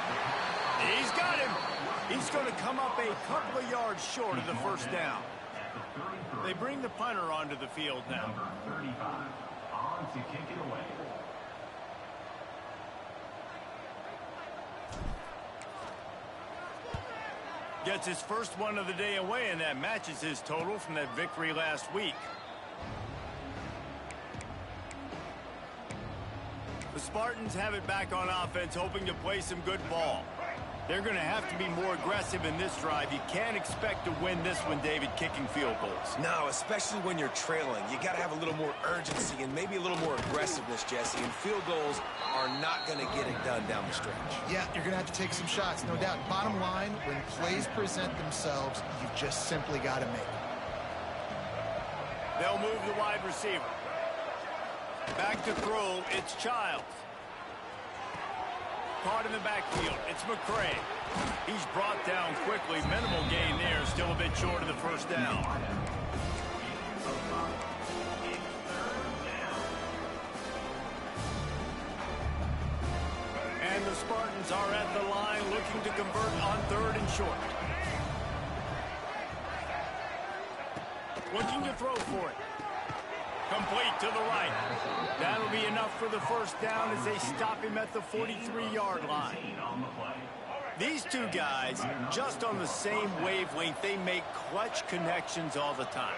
He's got him. He's going to come up a couple of yards short of the 1st down. They bring the punter onto the field now. Number 35 on to kick it away. Gets his first one of the day away, and that matches his total from that victory last week. The Spartans have it back on offense, hoping to play some good ball. They're going to have to be more aggressive in this drive. You can't expect to win this one, David, kicking field goals. No, especially when you're trailing. You got to have a little more urgency and maybe a little more aggressiveness, Jesse. And field goals are not going to get it done down the stretch. Yeah, you're going to have to take some shots, no doubt. Bottom line, when plays present themselves, you've just simply got to make them. They'll move the wide receiver. Back to throw, it's Childs. Caught in the backfield, it's McCray. He's brought down quickly. Minimal gain there, still a bit short of the 1st down. And the Spartans are at the line looking to convert on 3rd and short. Looking to throw for it. Complete to the right. That'll be enough for the 1st down as they stop him at the 43-yard line. These two guys, just on the same wavelength, they make clutch connections all the time.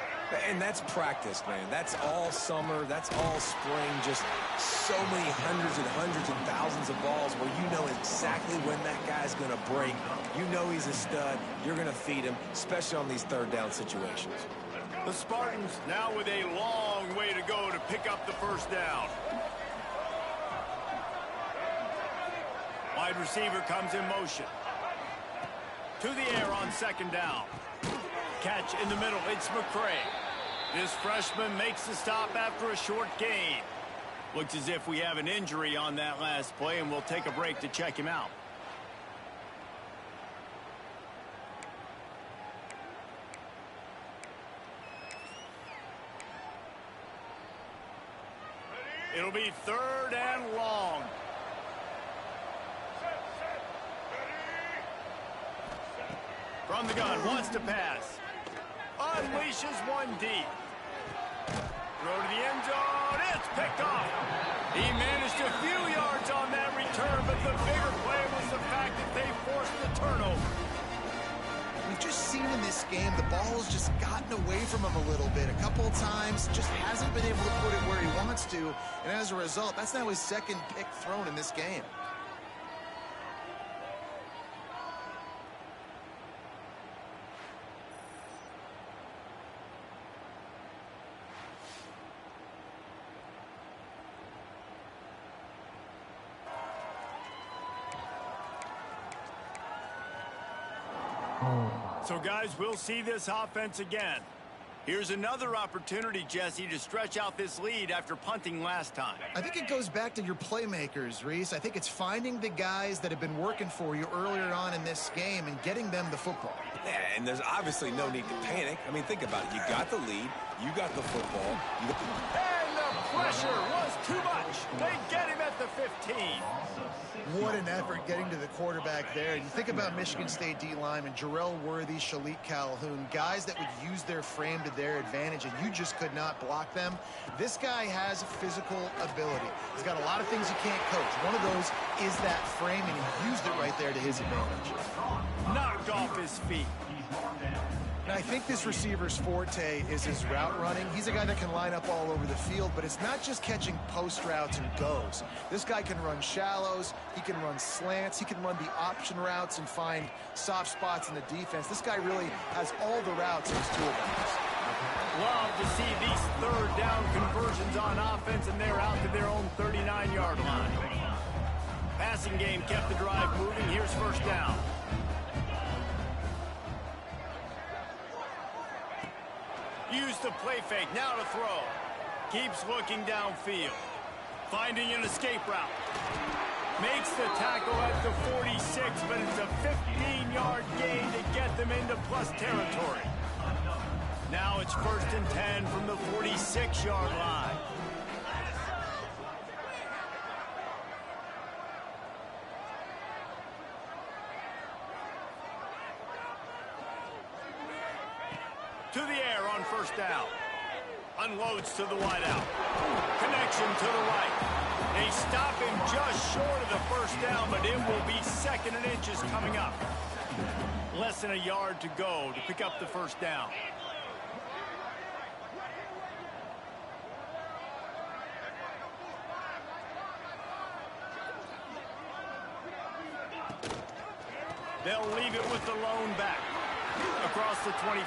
And that's practice, man. That's all summer. That's all spring. Just so many hundreds and thousands of balls where you know exactly when that guy's going to break. You know he's a stud. You're going to feed him, especially on these 3rd down situations. The Spartans now with a long way to go to pick up the 1st down. Wide receiver comes in motion. To the air on 2nd down. Catch in the middle, it's McCray. This freshman makes the stop after a short gain. Looks as if we have an injury on that last play, and we'll take a break to check him out. It'll be 3rd and long. From the gun, wants to pass. Unleashes one deep. Throw to the end zone. It's picked off. He managed a few yards on that return, but the bigger play was the fact that they forced the turnover. We've just seen in this game, the ball has just gotten away from him a little bit. A couple of times, just hasn't been able to put it where he wants to. And as a result, that's now his 2nd pick thrown in this game. So, guys, we'll see this offense again. Here's another opportunity, Jesse, to stretch out this lead after punting last time. I think it goes back to your playmakers, Reese. I think it's finding the guys that have been working for you earlier on in this game and getting them the football. Yeah, and there's obviously no need to panic. I mean, think about it. You got the lead. You got the football. And the pressure was too much. They get him at the 15. What an effort getting to the quarterback there. You think about Michigan State D linemen, Jarrell Worthy, Shalik Calhoun, guys that would use their frame to their advantage, and you just could not block them. This guy has physical ability. He's got a lot of things you can't coach. One of those is that frame, and he used it right there to his advantage. Knocked off his feet. Now, I think this receiver's forte is his route running. He's a guy that can line up all over the field, but it's not just catching post routes and goes. This guy can run shallows, he can run slants, he can run the option routes and find soft spots in the defense. This guy really has all the routes in his toolbox. Love to see these third down conversions on offense, and they're out to their own 39-yard line. Passing game kept the drive moving. Here's first down. Use the play fake, now to throw. Keeps looking downfield. Finding an escape route. Makes the tackle at the 46, but it's a 15-yard gain to get them into plus territory. Now it's 1st and 10 from the 46-yard line. To the air on first down. Unloads to the wideout. Connection to the right. They stop him just short of the first down, but it will be 2nd and inches coming up. Less than a yard to go to pick up the first down. They'll leave it with the lone back. Across the 25.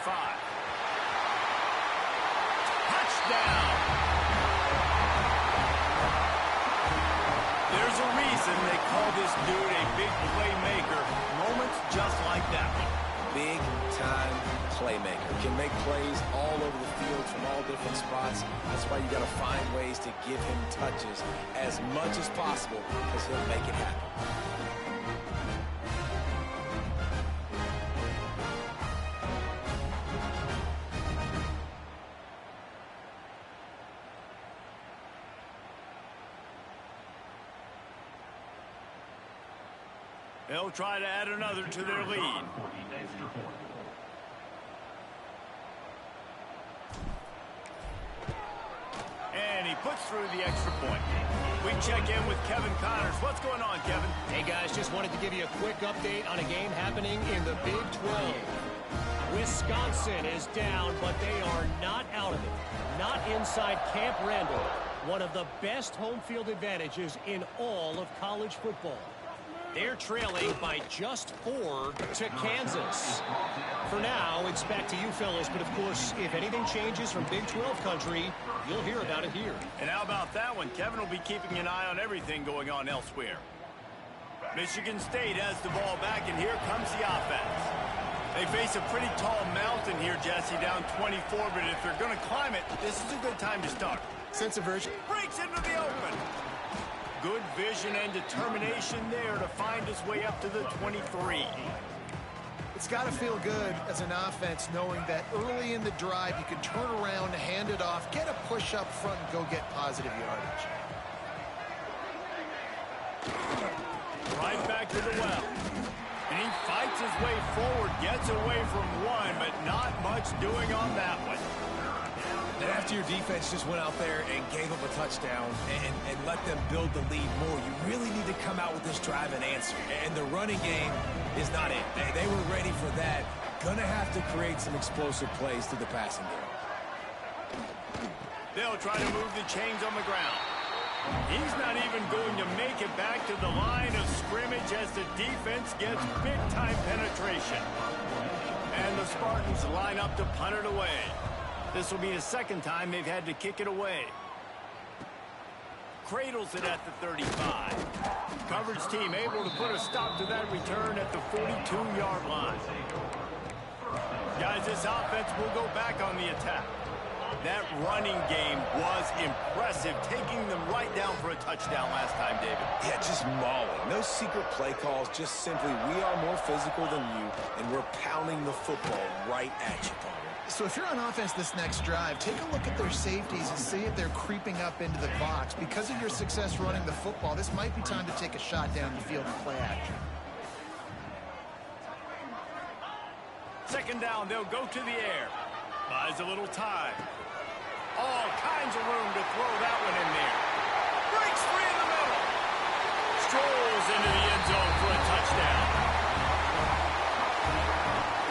Touchdown! There's a reason they call this dude a big playmaker. Moments just like that one. Big-time playmaker. Can make plays all over the field from all different spots. That's why you got to find ways to give him touches as much as possible, because he'll make it happen. They'll try to add another to their lead. And he puts through the extra point. We check in with Kevin Connors. What's going on, Kevin? Hey, guys, just wanted to give you a quick update on a game happening in the Big 12. Wisconsin is down, but they are not out of it. Not inside Camp Randall, one of the best home field advantages in all of college football. They're trailing by just 4 to Kansas. For now, it's back to you fellas, but of course, if anything changes from Big 12 country, you'll hear about it here. And how about that one? Kevin will be keeping an eye on everything going on elsewhere. Michigan State has the ball back, and here comes the offense. They face a pretty tall mountain here, Jesse, down 24, but if they're going to climb it, this is a good time to start. Sense of urgency. Breaks into the open. Good vision and determination there to find his way up to the 23. It's got to feel good as an offense knowing that early in the drive you can turn around, hand it off, get a push up front, and go get positive yardage. Right back to the well. And he fights his way forward, gets away from one, but not much doing on that one. And after your defense just went out there and gave up a touchdown and let them build the lead more, you really need to come out with this drive and answer. And the running game is not it. They were ready for that. Gonna have to create some explosive plays through the passing game. They'll try to move the chains on the ground. He's not even going to make it back to the line of scrimmage as the defense gets big-time penetration. And the Spartans line up to punt it away. This will be the second time they've had to kick it away. Cradles it at the 35. Coverage team able to put a stop to that return at the 42-yard line. Guys, this offense will go back on the attack. That running game was impressive, taking them right down for a touchdown last time, David. Yeah, just mauling. No secret play calls, just simply we are more physical than you, and we're pounding the football right at you, partner. So if you're on offense this next drive, take a look at their safeties and see if they're creeping up into the box. Because of your success running the football, this might be time to take a shot down the field and play action. Second down, they'll go to the air. Buys a little time. All kinds of room to throw that one in there. Breaks free in the middle. Strolls into the end zone for a touchdown.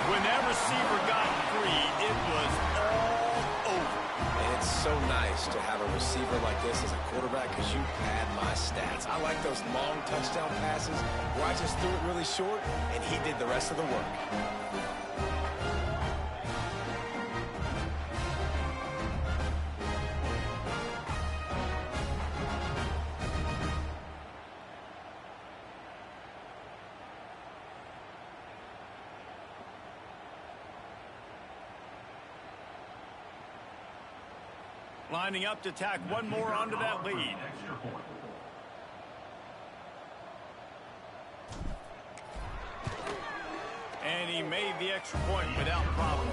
When that receiver got free, it was all over. And it's so nice to have a receiver like this as a quarterback because you pad my stats. I like those long touchdown passes where I just threw it really short and he did the rest of the work. Lining up to tack one more onto that lead. And he made the extra point without problem.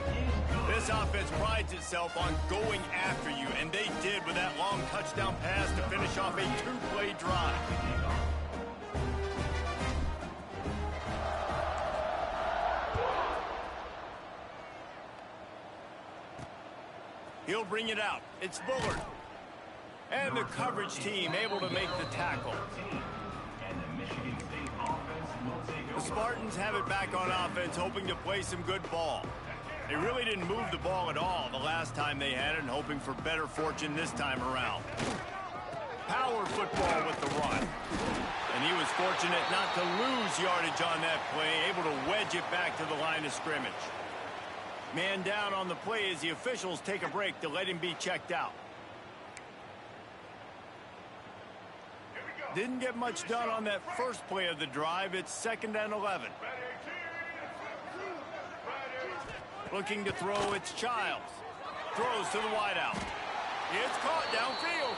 This offense prides itself on going after you, and they did with that long touchdown pass to finish off a two-play drive. He'll bring it out. It's Bullard. And the coverage team able to make the tackle. The Spartans have it back on offense, hoping to play some good ball. They really didn't move the ball at all the last time they had it, and hoping for better fortune this time around. Power football with the run. And he was fortunate not to lose yardage on that play, able to wedge it back to the line of scrimmage. Man down on the play as the officials take a break to let him be checked out. Didn't get much done on that first play of the drive. It's 2nd and 11. Looking to throw, it's Childs. Throws to the wideout. It's caught downfield.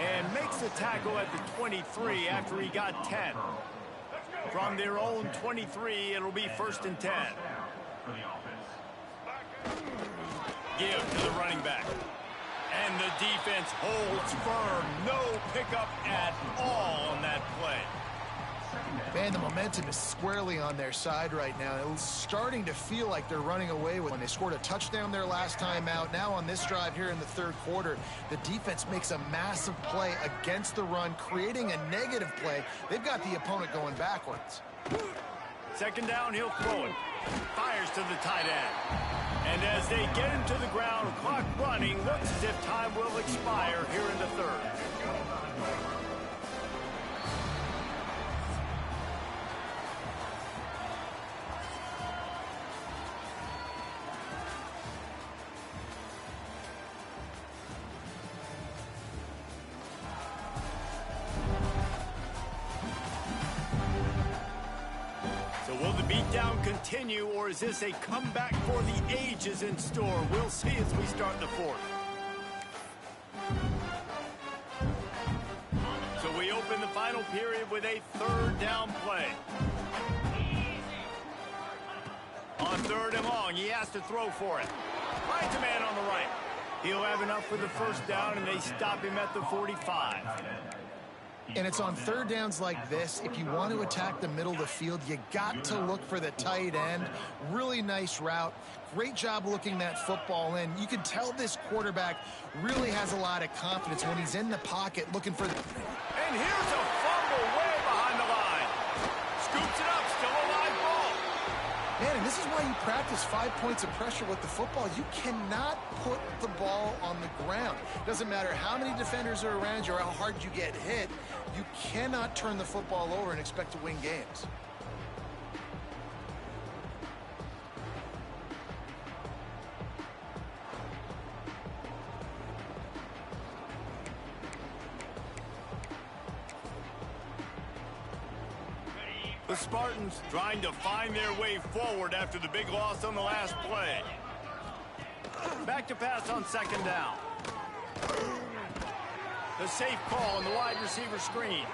And makes the tackle at the 23 after he got 10. From their own 23, it'll be 1st and 10. Give to the running back. And the defense holds firm. No pickup at all on that play. Man, the momentum is squarely on their side right now. It's starting to feel like they're running away when they scored a touchdown their last time out. Now on this drive here in the 3rd quarter, the defense makes a massive play against the run, creating a negative play. They've got the opponent going backwards. 2nd down, he'll throw it. Fires to the tight end. And as they get him to the ground, clock running, looks as if time will expire here in the 3rd. Continue, or is this a comeback for the ages in store? We'll see as we start the 4th. So we open the final period with a 3rd down play. On 3rd and long, he has to throw for it. Finds a man on the right. He'll have enough for the 1st down, and they stop him at the 45. And it's on 3rd downs like this. If you want to attack the middle of the field, you got to look for the tight end. Really nice route. Great job looking that football in. You can tell this quarterback really has a lot of confidence when he's in the pocket looking for... And here's a fumble way behind the line. Scoops it up, still a live ball. Man, and this is why you practice 5 points of pressure with the football. You cannot put the ball on the ground. Doesn't matter how many defenders are around you or how hard you get hit. You cannot turn the football over and expect to win games. The Spartans trying to find their way forward after the big loss on the last play. Back to pass on 2nd down. The safe call on the wide receiver screen.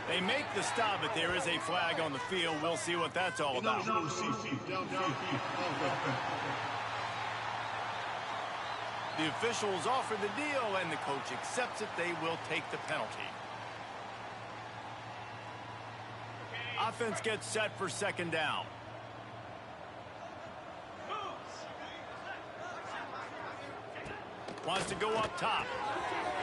They make the stop, but there is a flag on the field. We'll see what that's all about. The officials offer the deal, and the coach accepts it. They will take the penalty. Offense gets set for second down. Wants to go up top.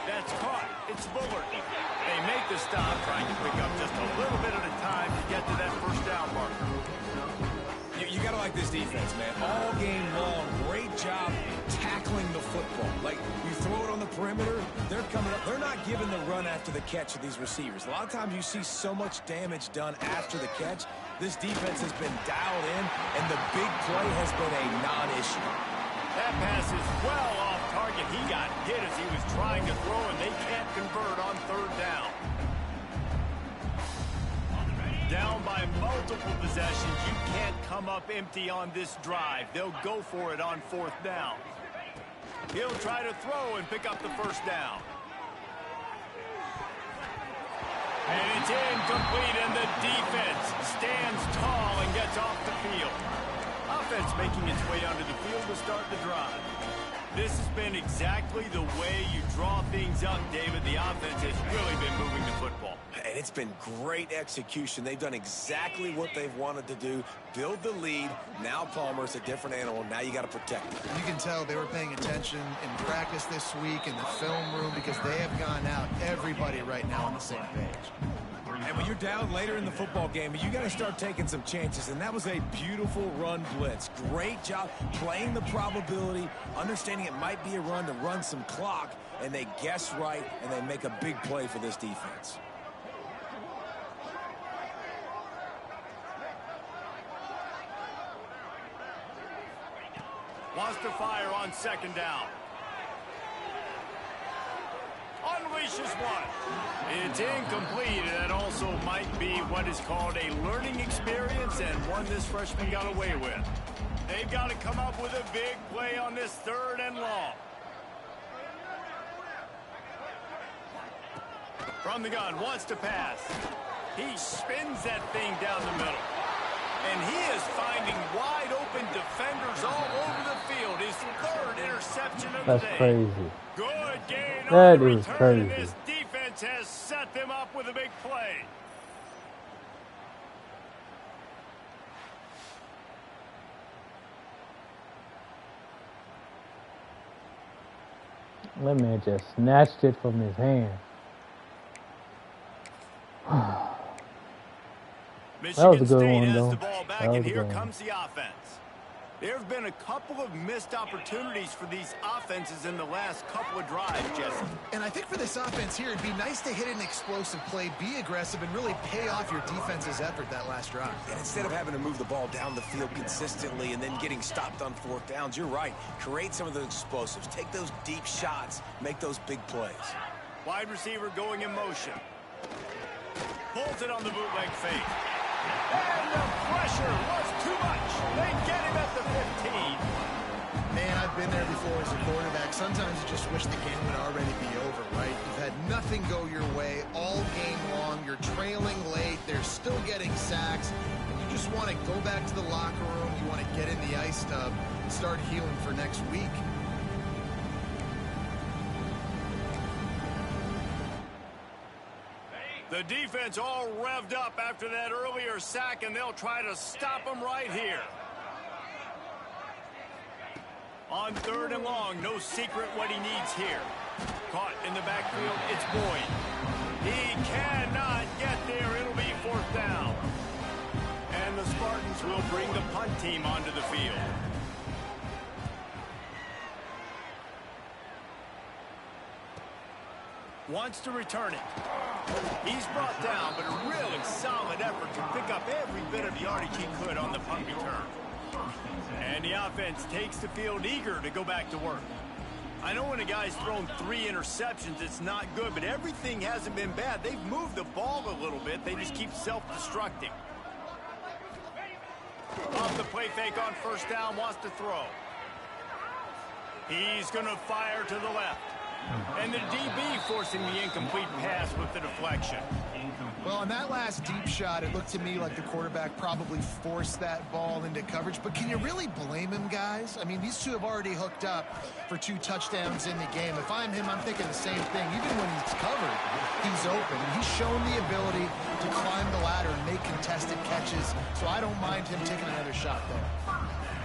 That's caught. It's Bullard. They make the stop, trying to pick up just a little bit at a time to get to that first down marker. You got to like this defense, man. All game long, great job tackling the football. Like, you throw it on the perimeter, they're coming up. They're not giving the run after the catch of these receivers. A lot of times you see so much damage done after the catch. This defense has been dialed in, and the big play has been a non-issue. That pass is well off target. He got hit as he was trying to throw, and they can't convert on third down. Down by multiple possessions. You can't come up empty on this drive. They'll go for it on fourth down. He'll try to throw and pick up the first down. And it's incomplete, and the defense stands tall and gets off the field. Offense making its way onto the field to start the drive. This has been exactly the way you draw things up, David. The offense has really been moving the football. And it's been great execution. They've done exactly what they've wanted to do. Build the lead. Now Palmer's a different animal. Now you got to protect him. You can tell they were paying attention in practice this week in the film room because they have gone out, everybody right now on the same page. And when you're down later in the football game, you got to start taking some chances. And that was a beautiful run blitz. Great job playing the probability, understanding it might be a run to run some clock, and they guess right, and they make a big play for this defense. Wants to fire on second down. Unleashes one. It's incomplete, and that also might be what is called a learning experience, and one this freshman got away with. They've got to come up with a big play on this third and long. From the gun, wants to pass. He spins that thing down the middle. And he is finding wide-open defenders all over the field. His third interception of the day. That's crazy. Good gain That on the is return, crazy. and this defense has set them up with a big play. That man just snatched it from his hand. Michigan was a good State one, has though. the ball back, That was and a here good one. comes the offense. There have been a couple of missed opportunities for these offenses in the last couple of drives, Jesse. And I think for this offense here, it'd be nice to hit an explosive play, be aggressive, and really pay off your defense's effort that last drive. And instead of having to move the ball down the field consistently and then getting stopped on fourth downs, you're right. Create some of those explosives. Take those deep shots. Make those big plays. Wide receiver going in motion. Pulls it on the bootleg fake. And the pressure was too much. They get him at the 15. Man, I've been there before as a quarterback. Sometimes you just wish the game would already be over, right? You've had nothing go your way all game long. You're trailing late. They're still getting sacks. And you just want to go back to the locker room. You want to get in the ice tub and start healing for next week. The defense all revved up after that earlier sack, and they'll try to stop him right here. On third and long, no secret what he needs here. Caught in the backfield, it's Boyd. He cannot get there. It'll be fourth down. And the Spartans will bring the punt team onto the field. Wants to return it. He's brought down, but a really solid effort to pick up every bit of yardage he could on the punt return. And the offense takes the field eager to go back to work. I know when a guy's thrown 3 interceptions, it's not good, but everything hasn't been bad. They've moved the ball a little bit. They just keep self-destructing. Off the play fake on first down, wants to throw. He's going to fire to the left. And the DB forcing the incomplete pass with the deflection. Well, on that last deep shot, it looked to me like the quarterback probably forced that ball into coverage. But can you really blame him, guys? I mean, these two have already hooked up for 2 touchdowns in the game. If I'm him, I'm thinking the same thing. Even when he's covered, he's open. And he's shown the ability to climb the ladder and make contested catches. So I don't mind him taking another shot there.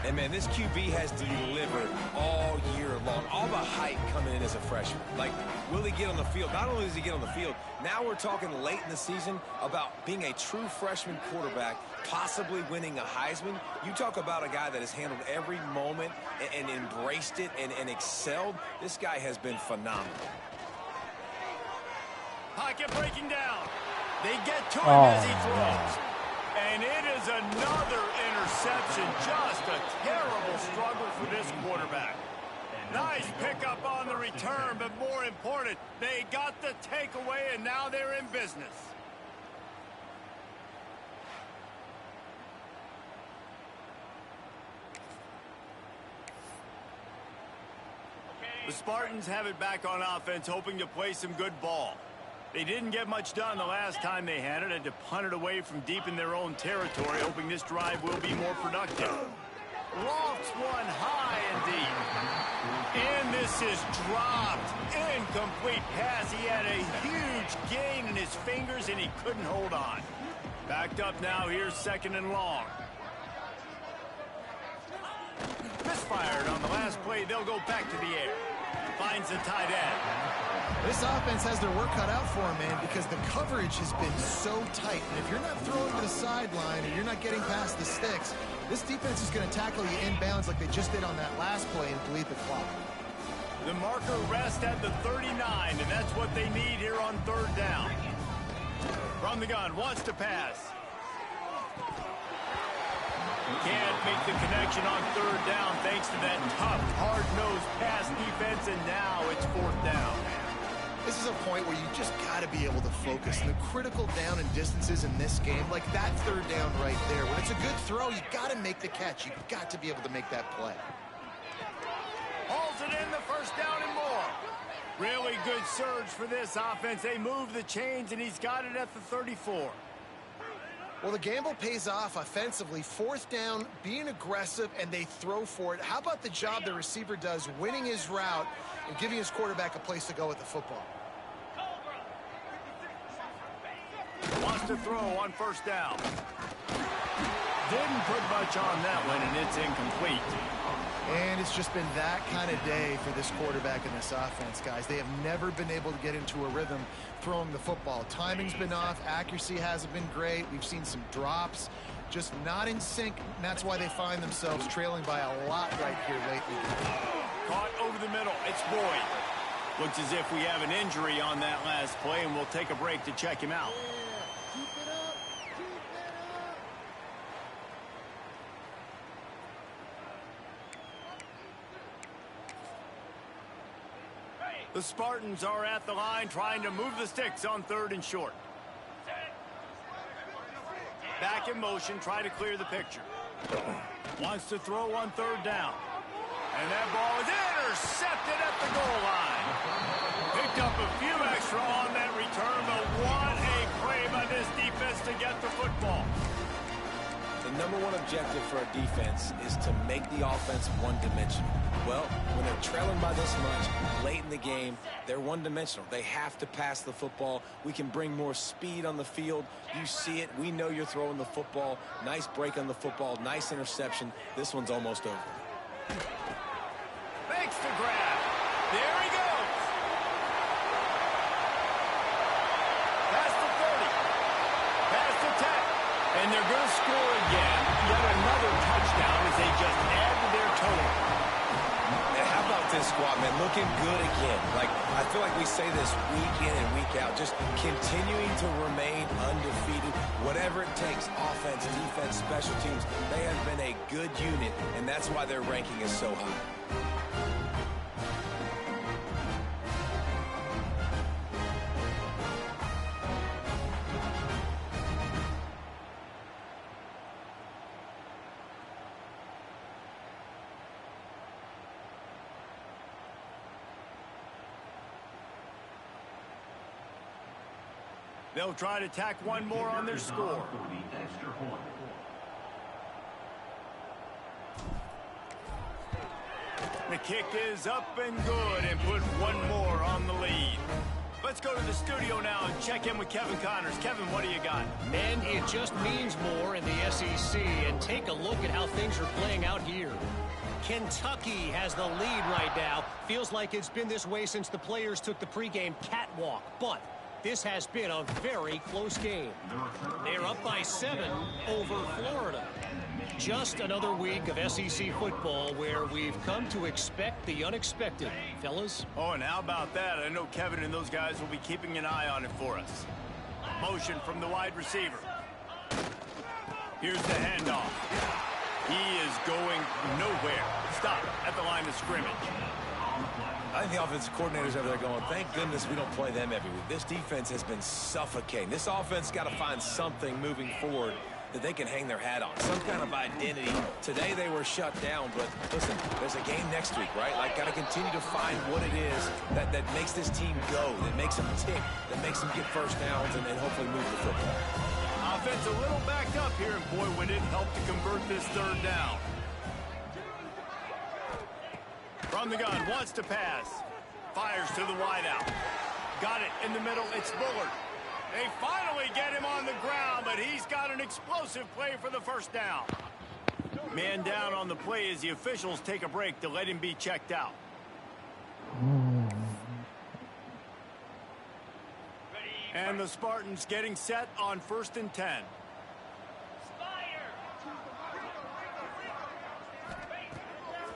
And, man, this QB has delivered all year long. All the hype coming in as a freshman. Like, will he get on the field? Not only does he get on the field, now we're talking late in the season about being a true freshman quarterback, possibly winning a Heisman. You talk about a guy that has handled every moment and embraced it and excelled. This guy has been phenomenal. Pocket breaking down. They get to him as he throws. And it is another interception. Just a terrible struggle for this quarterback. Nice pickup on the return, but more important, they got the takeaway, and now they're in business. The Spartans have it back on offense, hoping to play some good ball. They didn't get much done the last time they had it. Had to punt it away from deep in their own territory, hoping this drive will be more productive. Lofts one high and deep. And this is dropped. Incomplete pass. He had a huge gain in his fingers, and he couldn't hold on. Backed up now. Here's 2nd and long. Misfired on the last play. They'll go back to the air. Finds the tight end. This offense has their work cut out for them, man, because the coverage has been so tight. And if you're not throwing to the sideline or you're not getting past the sticks, this defense is going to tackle you inbounds like they just did on that last play and bleed the clock. The marker rests at the 39, and that's what they need here on 3rd down. From the gun, wants to pass. Can't make the connection on 3rd down thanks to that tough, hard-nosed pass defense, and now it's 4th down. This is a point where you just got to be able to focus. And the critical down and distances in this game, like that 3rd down right there, when it's a good throw, you got to make the catch. You've got to be able to make that play. Hauls it in, the 1st down and more. Really good surge for this offense. They move the chains, and he's got it at the 34. Well, the gamble pays off offensively. 4th down, being aggressive, and they throw for it. How about the job the receiver does, winning his route and giving his quarterback a place to go with the football? Wants to throw on 1st down. Didn't put much on that one, and it's incomplete. And it's just been that kind of day for this quarterback and this offense, guys. They have never been able to get into a rhythm throwing the football. Timing's been off. Accuracy hasn't been great. We've seen some drops, just not in sync. And that's why they find themselves trailing by a lot right here lately. Caught over the middle. It's Boyd. Looks as if we have an injury on that last play, and we'll take a break to check him out. The Spartans are at the line trying to move the sticks on 3rd and short. Back in motion, try to clear the picture. Wants to throw on 3rd down. And that ball is intercepted at the goal line. Picked up a few extra on that return, but what a play by this defense to get the football. The number one objective for a defense is to make the offense one-dimensional. Well, when they're trailing by this much late in the game, they're one-dimensional. They have to pass the football. We can bring more speed on the field. You see it. We know you're throwing the football. Nice break on the football. Nice interception. This one's almost over. Makes the grab. There he goes. Past the 30. Past the 10. And they're going to score again. Yet another touchdown as they just add to their total. And how about this squad, man? Looking good again. Like, I feel like we say this week in and week out. Just continuing to remain undefeated. Whatever it takes, offense, defense, special teams. They have been a good unit, and that's why their ranking is so high. They'll try to tack one more on their score. The kick is up and good and put one more on the lead. Let's go to the studio now and check in with Kevin Connors. Kevin, what do you got? And it just means more in the SEC. And take a look at how things are playing out here. Kentucky has the lead right now. Feels like it's been this way since the players took the pregame catwalk. But this has been a very close game. They're up by 7 over Florida. Just another week of SEC football where we've come to expect the unexpected, fellas. Oh, and how about that? I know Kevin and those guys will be keeping an eye on it for us. Motion from the wide receiver. Here's the handoff. He is going nowhere. Stop at the line of scrimmage. I think the offensive coordinators over there going, thank goodness we don't play them every week. This defense has been suffocating. This offense got to find something moving forward that they can hang their hat on, some kind of identity. Today they were shut down, but listen, there's a game next week, right? Like, got to continue to find what it is that makes this team go, that makes them tick, that makes them get first downs and hopefully move the football. Offense a little backed up here, and boy, would it help to convert this third down. From the gun, wants to pass. Fires to the wideout. Got it in the middle, it's Bullard. They finally get him on the ground, but he's got an explosive play for the first down. Man down on the play as the officials take a break to let him be checked out. And the Spartans getting set on 1st and 10.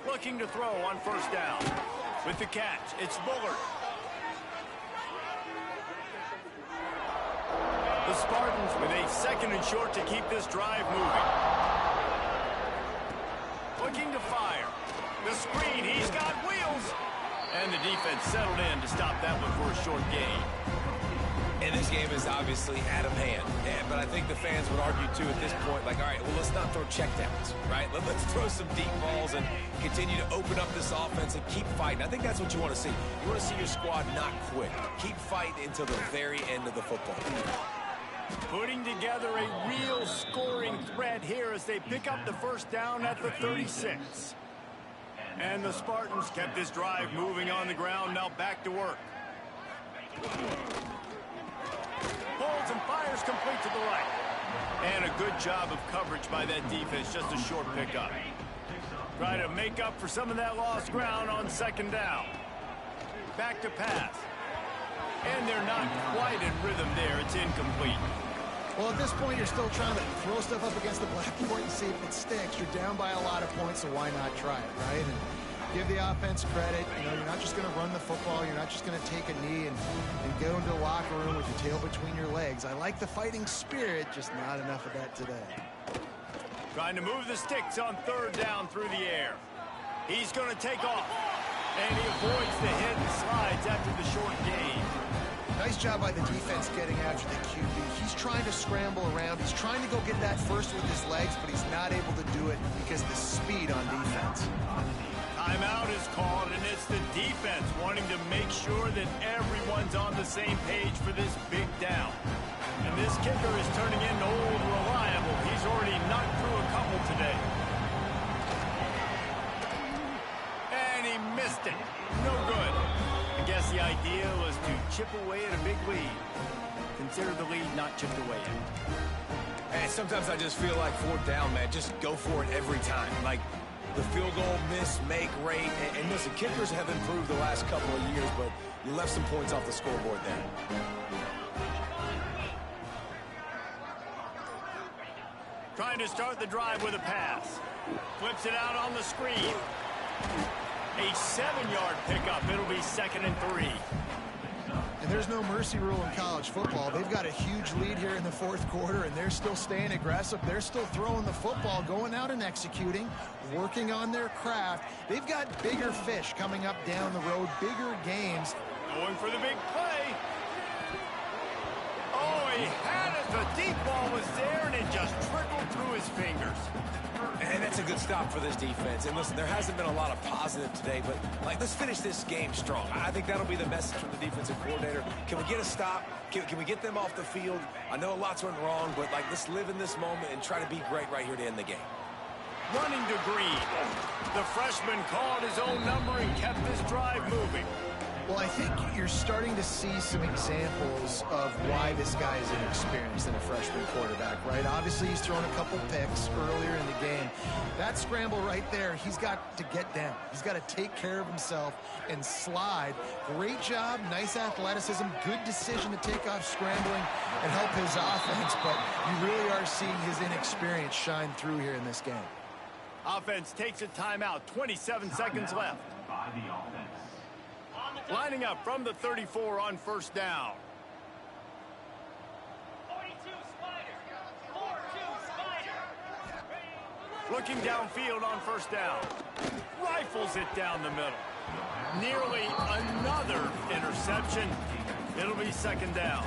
Looking to throw on 1st down. With the catch, it's Bullard. The Spartans with a 2nd and short to keep this drive moving. Looking to fire. The screen, he's got wheels. And the defense settled in to stop that one for a short gain. And this game is obviously out of hand. But I think the fans would argue, too, at this point, like, all right, well, let's not throw checkdowns, right? Let's throw some deep balls and continue to open up this offense and keep fighting. I think that's what you want to see. You want to see your squad not quit. Keep fighting until the very end of the football. Putting together a real scoring threat here as they pick up the first down at the 36. And the Spartans kept this drive moving on the ground, now back to work. Holds and fires complete to the right. And a good job of coverage by that defense, just a short pickup. Try to make up for some of that lost ground on 2nd down. Back to pass. And they're not quite in rhythm there. It's incomplete. Well, at this point, you're still trying to throw stuff up against the blackboard and see if it sticks. You're down by a lot of points, so why not try it, right? And give the offense credit. You know, you're not just going to run the football. You're not just going to take a knee and go into the locker room with your tail between your legs. I like the fighting spirit, just not enough of that today. Trying to move the sticks on 3rd down through the air. He's going to take off. And he avoids the hit and slides after the short gain. Nice job by the defense getting after the QB. He's trying to scramble around. He's trying to go get that first with his legs, but he's not able to do it because of the speed on defense. Timeout is called, and it's the defense wanting to make sure that everyone's on the same page for this big down. And this kicker is turning into old reliable. He's already knocked through a couple today. And he missed it. No good. I guess the idea was to chip away at a big lead. Consider the lead not chipped away at. And sometimes I just feel like 4th down, man, just go for it every time. Like, the field goal miss, make rate. And listen, kickers have improved the last couple of years, but you left some points off the scoreboard there. Trying to start the drive with a pass. Flips it out on the screen. A 7-yard pickup. It'll be 2nd and 3. And there's no mercy rule in college football. They've got a huge lead here in the 4th quarter, and they're still staying aggressive. They're still throwing the football, going out and executing, working on their craft. They've got bigger fish coming up down the road, bigger games. Going for the big play. Oh, he He had it. The deep ball was there, and it just trickled through his fingers. And that's a good stop for this defense. And listen, there hasn't been a lot of positive today, but let's finish this game strong. I think that'll be the message from the defensive coordinator. Can we get a stop? Can we get them off the field? I know lots went wrong, but let's live in this moment and try to be great right here to end the game. Running to Green. The freshman called his own number and kept this drive moving. Well, I think you're starting to see some examples of why this guy is inexperienced in a freshman quarterback, right? Obviously, he's thrown a couple picks earlier in the game. That scramble right there, he's got to get down. He's got to take care of himself and slide. Great job, nice athleticism, good decision to take off scrambling and help his offense, but you really are seeing his inexperience shine through here in this game. Offense takes a timeout, 27 seconds left. By the offense. Lining up from the 34 on first down. 42 Spider. 4-2 Spider. Looking downfield on first down. Rifles it down the middle. Nearly another interception. It'll be second down.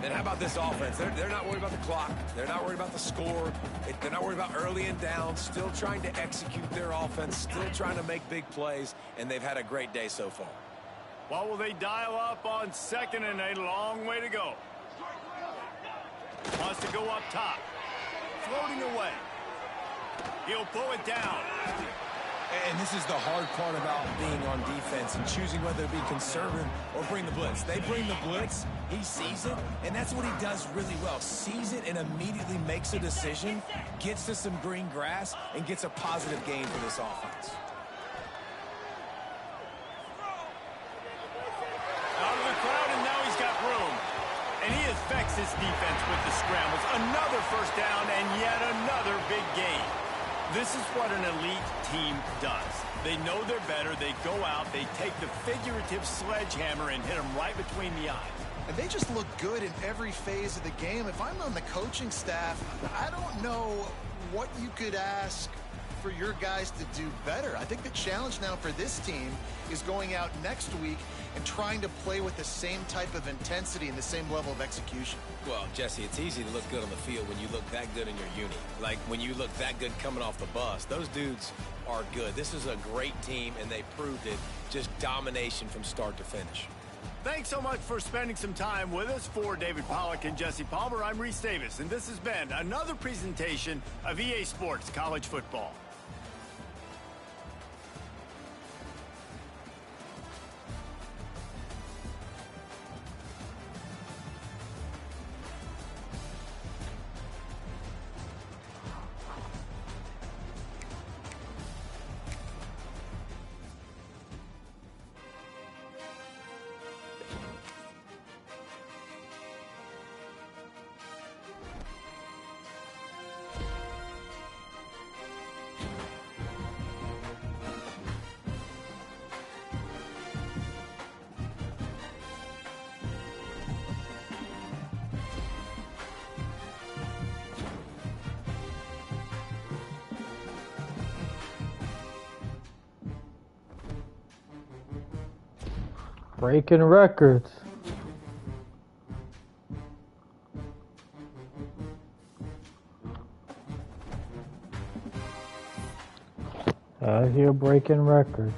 And how about this offense? They're not worried about the clock. They're not worried about the score. They're not worried about early and down. Still trying to execute their offense. Still trying to make big plays. And they've had a great day so far. What will they dial up on second and a long way to go? Wants to go up top. Floating away. He'll pull it down. And this is the hard part about being on defense and choosing whether to be conservative or bring the blitz. They bring the blitz, he sees it, and that's what he does really well. Sees it and immediately makes a decision, gets to some green grass, and gets a positive gain for this offense. Out of the crowd, and now he's got room. And he has vexed his defense with the scrambles. Another first down and yet another big gain. This is what an elite team does. They know they're better. They go out. They take the figurative sledgehammer and hit them right between the eyes. And they just look good in every phase of the game. If I'm on the coaching staff, I don't know what you could ask for your guys to do better. I think the challenge now for this team is going out next week and trying to play with the same type of intensity and the same level of execution. Well, Jesse, it's easy to look good on the field when you look that good in your uni. Like when you look that good coming off the bus. Those dudes are good. This is a great team, and they proved it. Just domination from start to finish. Thanks so much for spending some time with us. For David Pollack and Jesse Palmer, I'm Reese Davis, and this has been another presentation of EA Sports College Football. Breaking records. Out here breaking records.